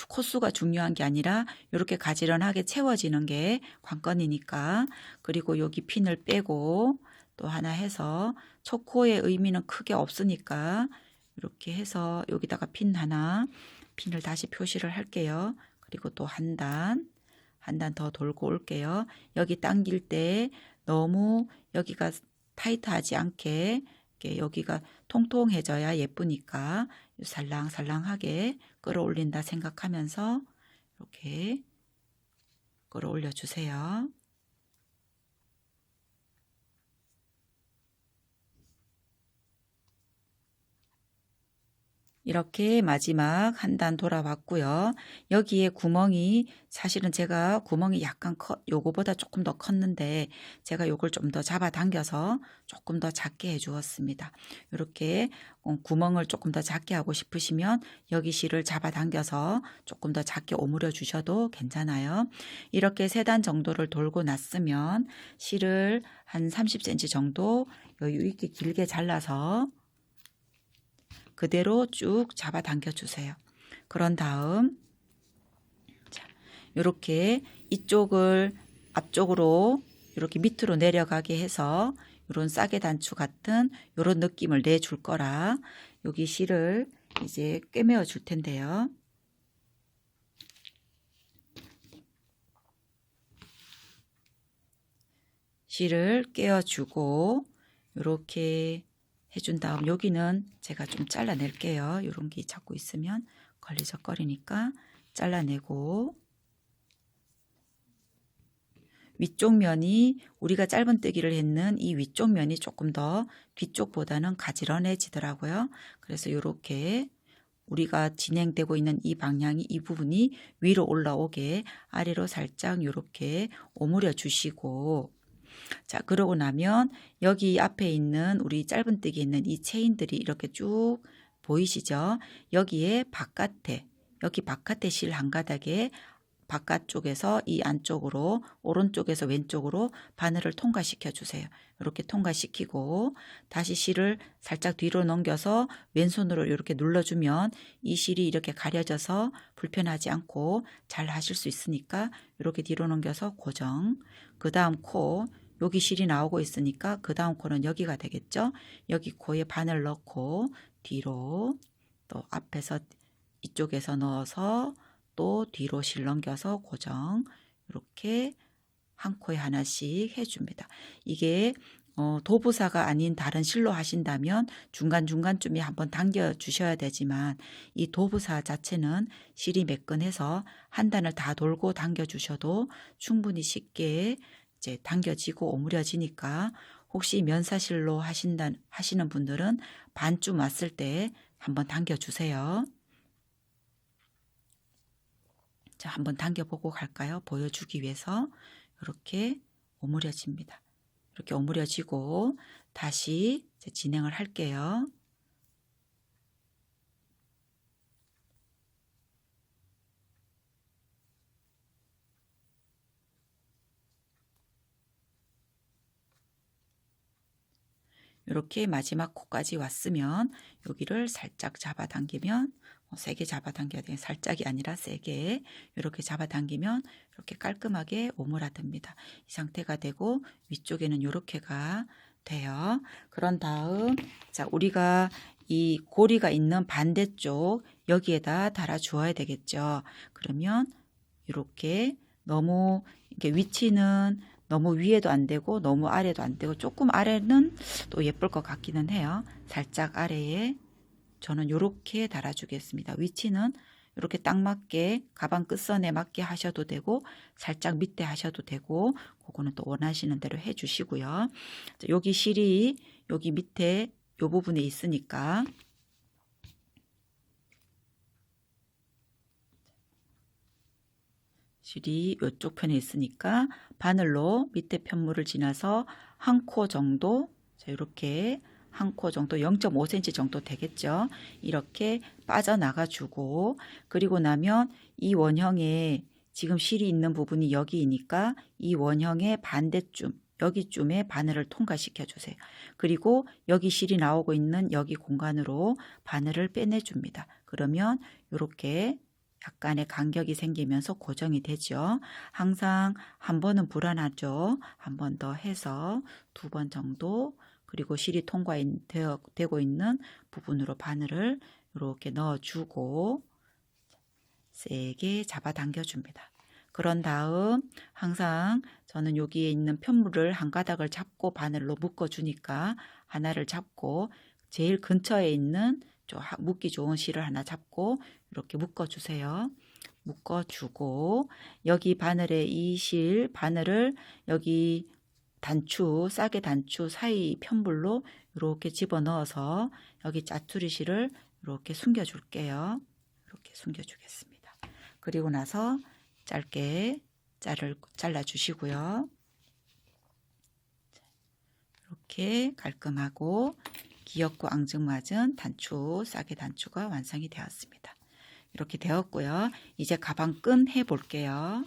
코수가 중요한 게 아니라 이렇게 가지런하게 채워지는 게 관건이니까 그리고 여기 핀을 빼고 또 하나 해서 초코의 의미는 크게 없으니까 이렇게 해서 여기다가 핀을 다시 표시를 할게요. 그리고 또 한 단 더 돌고 올게요. 여기 당길 때 너무 여기가 타이트하지 않게 이렇게 여기가 통통해져야 예쁘니까 살랑살랑하게 끌어올린다 생각하면서 이렇게 끌어올려 주세요. 이렇게 마지막 한 단 돌아왔고요. 여기에 구멍이 사실은 제가 구멍이 약간 요거보다 조금 더 컸는데 제가 요걸 좀 더 잡아 당겨서 조금 더 작게 해 주었습니다. 이렇게 구멍을 조금 더 작게 하고 싶으시면 여기 실을 잡아 당겨서 조금 더 작게 오므려 주셔도 괜찮아요. 이렇게 3단 정도를 돌고 났으면 실을 한 30cm 정도 여유 있게 길게 잘라서 그대로 쭉 잡아 당겨 주세요. 그런 다음 이렇게 이쪽을 앞쪽으로 이렇게 밑으로 내려가게 해서 이런 싸게 단추 같은 이런 느낌을 내줄 거라 여기 실을 이제 꿰매어 줄 텐데요. 실을 꿰어 주고 이렇게 해준 다음 여기는 제가 좀 잘라낼게요. 이런 게 자꾸 있으면 걸리적거리니까 잘라내고, 위쪽 면이 우리가 짧은뜨기를 했는 이 위쪽 면이 조금 더 뒤쪽보다는 가지런해지더라고요. 그래서 이렇게 우리가 진행되고 있는 이 방향이, 이 부분이 위로 올라오게 아래로 살짝 이렇게 오므려 주시고, 자, 그러고 나면 여기 앞에 있는 우리 짧은뜨기에 있는 이 체인들이 이렇게 쭉 보이시죠? 여기에 바깥에, 여기 바깥에 실 한 가닥에 바깥쪽에서 이 안쪽으로, 오른쪽에서 왼쪽으로 바늘을 통과시켜 주세요. 이렇게 통과시키고 다시 실을 살짝 뒤로 넘겨서 왼손으로 이렇게 눌러주면 이 실이 이렇게 가려져서 불편하지 않고 잘 하실 수 있으니까 이렇게 뒤로 넘겨서 고정. 그 다음 코, 여기 실이 나오고 있으니까 그 다음 코는 여기가 되겠죠. 여기 코에 바늘 넣고 뒤로, 또 앞에서 이쪽에서 넣어서 또 뒤로 실 넘겨서 고정. 이렇게 한 코에 하나씩 해줍니다. 이게 도부사가 아닌 다른 실로 하신다면 중간중간쯤에 한번 당겨 주셔야 되지만, 이 도부사 자체는 실이 매끈해서 한 단을 다 돌고 당겨 주셔도 충분히 쉽게 이제 당겨지고 오므려지니까, 혹시 면사실로 하시는 분들은 반쯤 왔을 때 한번 당겨 주세요. 자, 한번 당겨보고 갈까요? 보여주기 위해서. 이렇게 오므려집니다. 이렇게 오므려지고 다시 이제 진행을 할게요. 이렇게 마지막 코까지 왔으면 여기를 살짝 잡아당기면, 세게 잡아당겨야 돼요. 살짝이 아니라 세게 이렇게 잡아당기면 이렇게 깔끔하게 오므라듭니다. 이 상태가 되고 위쪽에는 이렇게가 돼요. 그런 다음, 자, 우리가 이 고리가 있는 반대쪽 여기에다 달아 주어야 되겠죠. 그러면 이렇게 너무 이게 위치는 너무 위에도 안 되고 너무 아래도 안 되고, 조금 아래는 또 예쁠 것 같기는 해요. 살짝 아래에 저는 이렇게 달아주겠습니다. 위치는 이렇게 딱 맞게 가방 끝선에 맞게 하셔도 되고 살짝 밑에 하셔도 되고, 그거는 또 원하시는 대로 해주시고요. 여기 실이 여기 밑에 이 부분에 있으니까 실이 이쪽 편에 있으니까 바늘로 밑에 편물을 지나서 한 코 정도, 이렇게 한 코 정도 0.5cm 정도 되겠죠. 이렇게 빠져나가 주고, 그리고 나면 이 원형에 지금 실이 있는 부분이 여기이니까 이 원형의 반대쯤, 여기쯤에 바늘을 통과시켜 주세요. 그리고 여기 실이 나오고 있는 여기 공간으로 바늘을 빼내 줍니다. 그러면 이렇게 약간의 간격이 생기면서 고정이 되죠. 항상 한 번은 불안하죠. 한 번 더 해서 2번 정도, 그리고 실이 통과되고 있는 부분으로 바늘을 이렇게 넣어주고 세게 잡아당겨 줍니다. 그런 다음 항상 저는 여기에 있는 편물을 한 가닥을 잡고 바늘로 묶어주니까 하나를 잡고 제일 근처에 있는 좀 묶기 좋은 실을 하나 잡고 이렇게 묶어주세요. 묶어주고 여기 바늘에 이 실 바늘을 여기 단추, 싸게 단추 사이 편불로 이렇게 집어넣어서 여기 짜투리 실을 이렇게 숨겨줄게요. 이렇게 숨겨주겠습니다. 그리고 나서 짧게 잘라주시고요. 이렇게 깔끔하고 귀엽고 앙증맞은 단추, 싸게 단추가 완성이 되었습니다. 이렇게 되었고요. 이제 가방 끈 해볼게요.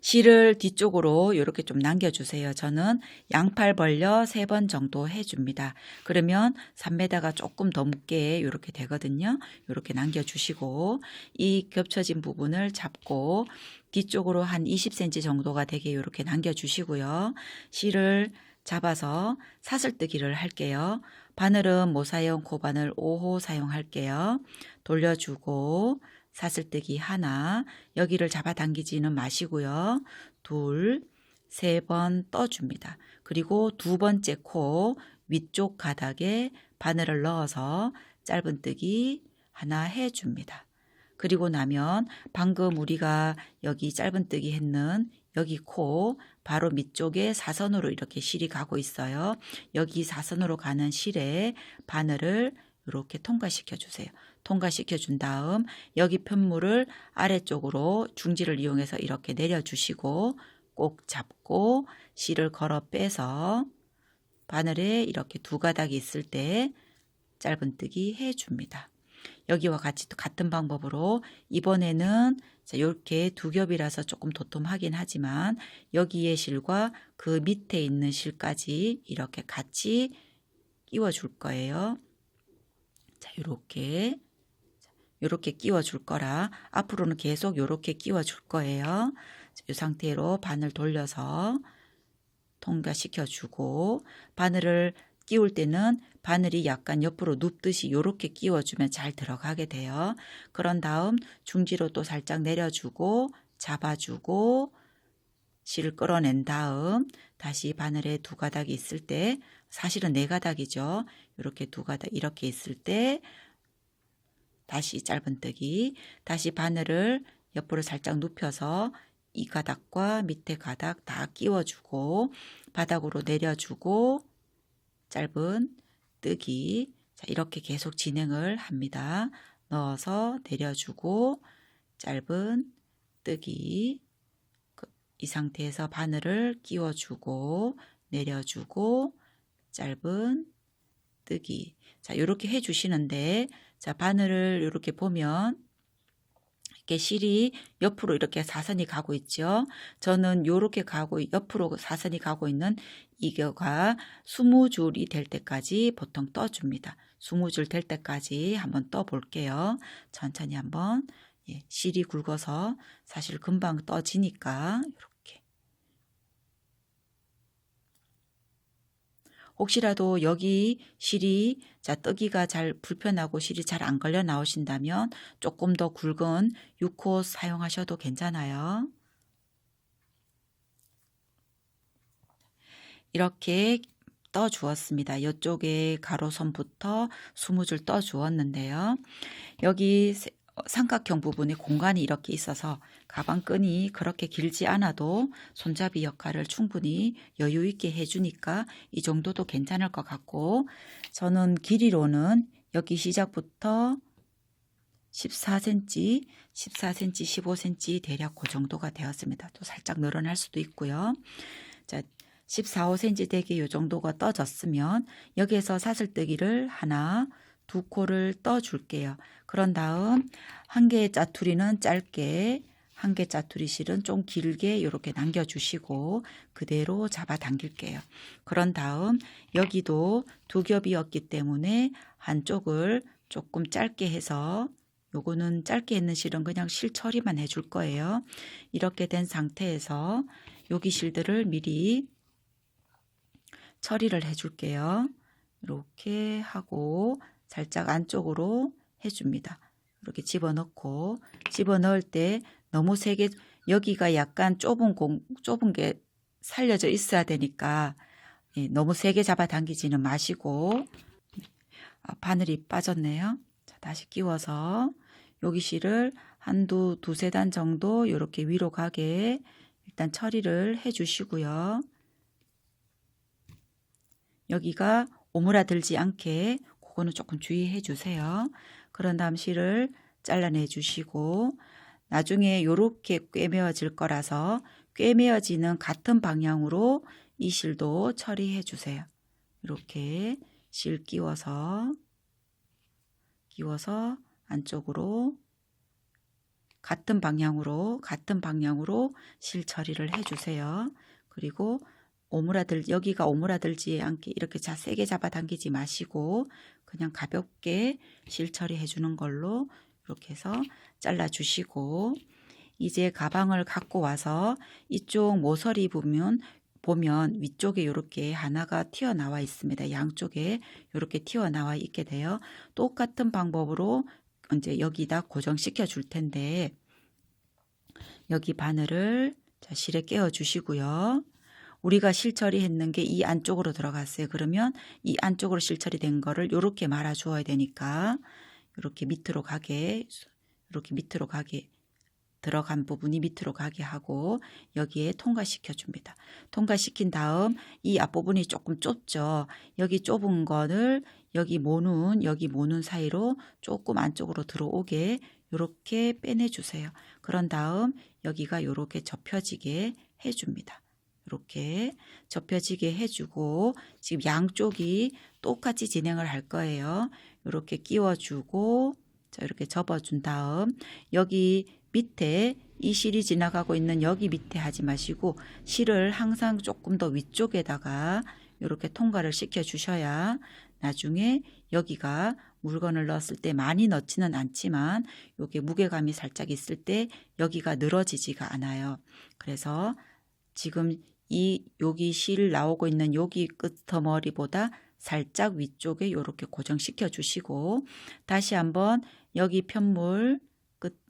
실을 뒤쪽으로 이렇게 좀 남겨주세요. 저는 양팔 벌려 3번 정도 해줍니다. 그러면 3m가 조금 더 묻게 이렇게 되거든요. 이렇게 남겨주시고 이 겹쳐진 부분을 잡고 뒤쪽으로 한 20cm 정도가 되게 이렇게 남겨주시고요. 실을 잡아서 사슬뜨기를 할게요. 바늘은 모사용 고바늘 5호 사용할게요. 돌려주고 사슬뜨기 하나, 여기를 잡아당기지는 마시고요. 2, 3번 떠줍니다. 그리고 2번째 코, 위쪽 가닥에 바늘을 넣어서 짧은뜨기 하나 해줍니다. 그리고 나면 방금 우리가 여기 짧은뜨기 했는 여기 코 바로 밑쪽에 사선으로 이렇게 실이 가고 있어요. 여기 사선으로 가는 실에 바늘을 이렇게 통과시켜 주세요. 통과시켜 준 다음 여기 편물을 아래쪽으로 중지를 이용해서 이렇게 내려주시고 꼭 잡고 실을 걸어 빼서 바늘에 이렇게 두 가닥이 있을 때 짧은뜨기 해줍니다. 여기와 같이 또 같은 방법으로 이번에는 이렇게 두 겹이라서 조금 도톰하긴 하지만 여기에 실과 그 밑에 있는 실까지 이렇게 같이 끼워 줄 거예요. 자, 요렇게 끼워 줄 거라 앞으로는 계속 요렇게 끼워 줄 거예요. 이 상태로 바늘 돌려서 통과시켜 주고 바늘을 끼울 때는 바늘이 약간 옆으로 눕듯이 이렇게 끼워주면 잘 들어가게 돼요. 그런 다음 중지로 또 살짝 내려주고 잡아주고 실을 끌어낸 다음 다시 바늘에 두 가닥이 있을 때 사실은 네 가닥이죠. 이렇게 두 가닥 이렇게 있을 때 다시 짧은뜨기 다시 바늘을 옆으로 살짝 눕혀서 이 가닥과 밑에 가닥 다 끼워주고 바닥으로 내려주고 짧은 뜨기 자, 이렇게 계속 진행을 합니다. 넣어서 내려주고 짧은 뜨기 이 상태에서 바늘을 끼워주고 내려주고 짧은 뜨기 자 이렇게 해주시는데 자 바늘을 이렇게 보면 이렇게 실이 옆으로 이렇게 사선이 가고 있죠. 저는 이렇게 가고 옆으로 사선이 가고 있는 이거가 20줄이 될 때까지 보통 떠줍니다. 20줄 될 때까지 한번 떠 볼게요. 천천히 한번 실이 굵어서 사실 금방 떠지니까 이렇게 혹시라도 여기 실이 뜨기가 잘 불편하고 실이 잘 안 걸려 나오신다면 조금 더 굵은 6호 사용하셔도 괜찮아요. 이렇게 떠 주었습니다. 이쪽에 가로선부터 20줄 떠 주었는데요. 여기 삼각형 부분에 공간이 이렇게 있어서 가방끈이 그렇게 길지 않아도 손잡이 역할을 충분히 여유 있게 해주니까 이 정도도 괜찮을 것 같고 저는 길이로는 여기 시작부터 14cm, 15cm 대략 그 정도가 되었습니다. 또 살짝 늘어날 수도 있고요. 자, 14, 5cm 되게 이 정도가 떠졌으면 여기에서 사슬뜨기를 하나, 두 코를 떠 줄게요. 그런 다음 한 개의 짜투리는 짧게 한 개 짜투리 실은 좀 길게 이렇게 남겨주시고 그대로 잡아 당길게요. 그런 다음 여기도 두 겹이었기 때문에 한쪽을 조금 짧게 해서 요거는 짧게 있는 실은 그냥 실 처리만 해줄 거예요. 이렇게 된 상태에서 여기 실들을 미리 처리를 해줄게요. 이렇게 하고 살짝 안쪽으로 해줍니다. 이렇게 집어넣고 집어넣을 때 너무 세게 여기가 약간 좁은 게 살려져 있어야 되니까 너무 세게 잡아당기지는 마시고 바늘이 빠졌네요. 자, 다시 끼워서 여기 실을 두세 단 정도 이렇게 위로 가게 일단 처리를 해주시고요. 여기가 오므라들지 않게 그거는 조금 주의해 주세요. 그런 다음 실을 잘라내 주시고 나중에 이렇게 꿰매어질 거라서 꿰매어지는 같은 방향으로 이 실도 처리해 주세요. 이렇게 실 끼워서 안쪽으로 같은 방향으로 실 처리를 해 주세요. 그리고 여기가 오므라들지 않게 이렇게 세게 잡아당기지 마시고 그냥 가볍게 실 처리해 주는 걸로 이렇게 해서 잘라 주시고 이제 가방을 갖고 와서 이쪽 모서리 보면 위쪽에 이렇게 하나가 튀어나와 있습니다. 양쪽에 이렇게 튀어나와 있게 돼요. 똑같은 방법으로 이제 여기다 고정시켜 줄 텐데 여기 바늘을 실에 끼워 주시고요. 우리가 실처리 했는 게 이 안쪽으로 들어갔어요. 그러면 이 안쪽으로 실처리 된 거를 요렇게 말아 주어야 되니까 이렇게 밑으로 가게, 이렇게 밑으로 가게, 들어간 부분이 밑으로 가게 하고 여기에 통과시켜 줍니다. 통과시킨 다음 이 앞부분이 조금 좁죠. 여기 좁은 거를 여기 모눈 사이로 조금 안쪽으로 들어오게 이렇게 빼내 주세요. 그런 다음 여기가 이렇게 접혀지게 해줍니다. 이렇게 접혀지게 해주고 지금 양쪽이 똑같이 진행을 할 거예요. 이렇게 끼워주고 자, 이렇게 접어준 다음 여기 밑에 이 실이 지나가고 있는 여기 밑에 하지 마시고 실을 항상 조금 더 위쪽에다가 이렇게 통과를 시켜 주셔야 나중에 여기가 물건을 넣었을 때 많이 넣지는 않지만 이게 무게감이 살짝 있을 때 여기가 늘어지지가 않아요. 그래서 지금 여기 실 나오고 있는 여기 끝머리보다 살짝 위쪽에 이렇게 고정시켜 주시고 다시 한번 여기 편물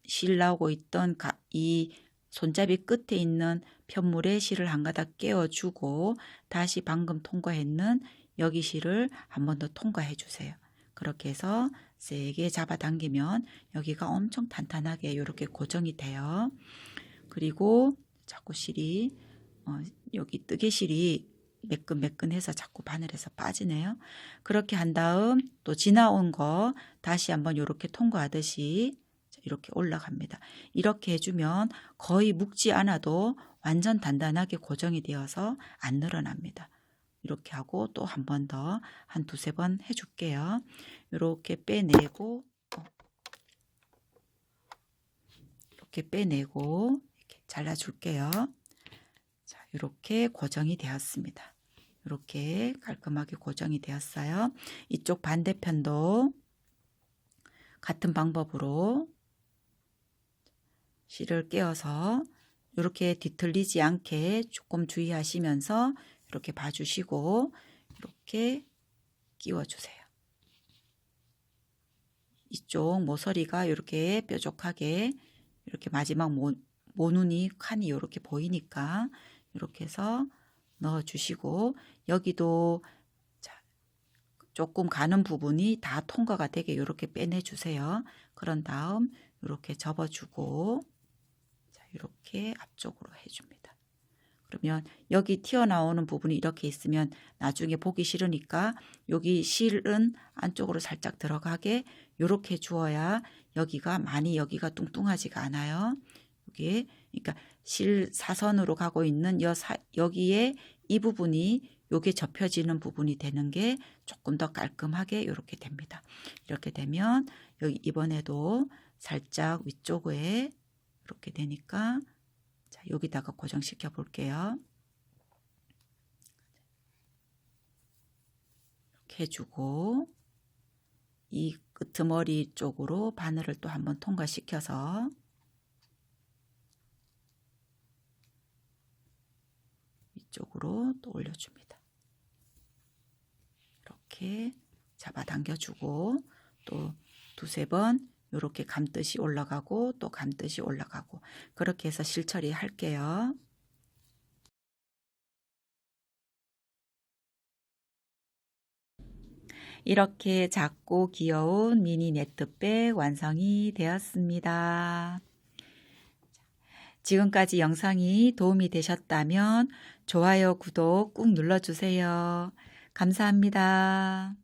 실 나오고 있던 이 손잡이 끝에 있는 편물에 실을 한 가닥 끼워주고 다시 방금 통과했는 여기 실을 한 번 더 통과해 주세요. 그렇게 해서 세게 잡아당기면 여기가 엄청 탄탄하게 이렇게 고정이 돼요. 그리고 자꾸 실이 여기 뜨개실이 매끈매끈해서 자꾸 바늘에서 빠지네요. 그렇게 한 다음 또 지나온 거 다시 한번 이렇게 통과하듯이 이렇게 올라갑니다. 이렇게 해주면 거의 묶지 않아도 완전 단단하게 고정이 되어서 안 늘어납니다. 이렇게 하고 또 한 번 더 한 두세 번 해줄게요. 이렇게 빼내고 이렇게 빼내고 이렇게 잘라줄게요. 자, 이렇게 고정이 되었습니다. 이렇게 깔끔하게 고정이 되었어요. 이쪽 반대편도 같은 방법으로 실을 끼워서 이렇게 뒤틀리지 않게 조금 주의하시면서 이렇게 봐주시고 이렇게 끼워주세요. 이쪽 모서리가 이렇게 뾰족하게 이렇게 마지막 모눈이 칸이 이렇게 보이니까 이렇게 해서 넣어주시고 여기도 조금 가는 부분이 다 통과가 되게 이렇게 빼내주세요. 그런 다음 이렇게 접어주고 이렇게 앞쪽으로 해줍니다. 그러면 여기 튀어나오는 부분이 이렇게 있으면 나중에 보기 싫으니까 여기 실은 안쪽으로 살짝 들어가게 이렇게 주어야 여기가 뚱뚱하지가 않아요. 여기 그러니까 실 사선으로 가고 있는 여기에 이 부분이 요게 접혀지는 부분이 되는 게 조금 더 깔끔하게 이렇게 됩니다. 이렇게 되면 여기 이번에도 살짝 위쪽에 이렇게 되니까 자, 여기다가 고정시켜 볼게요. 이렇게 해주고 이 끄트머리 쪽으로 바늘을 또 한번 통과시켜서 이쪽으로 또 올려줍니다. 이렇게 잡아당겨주고 또 두세 번 이렇게 감듯이 올라가고 또 감듯이 올라가고 그렇게 해서 실처리 할게요. 이렇게 작고 귀여운 미니 네트백 완성이 되었습니다. 지금까지 영상이 도움이 되셨다면 좋아요, 구독 꾹 눌러주세요. 감사합니다.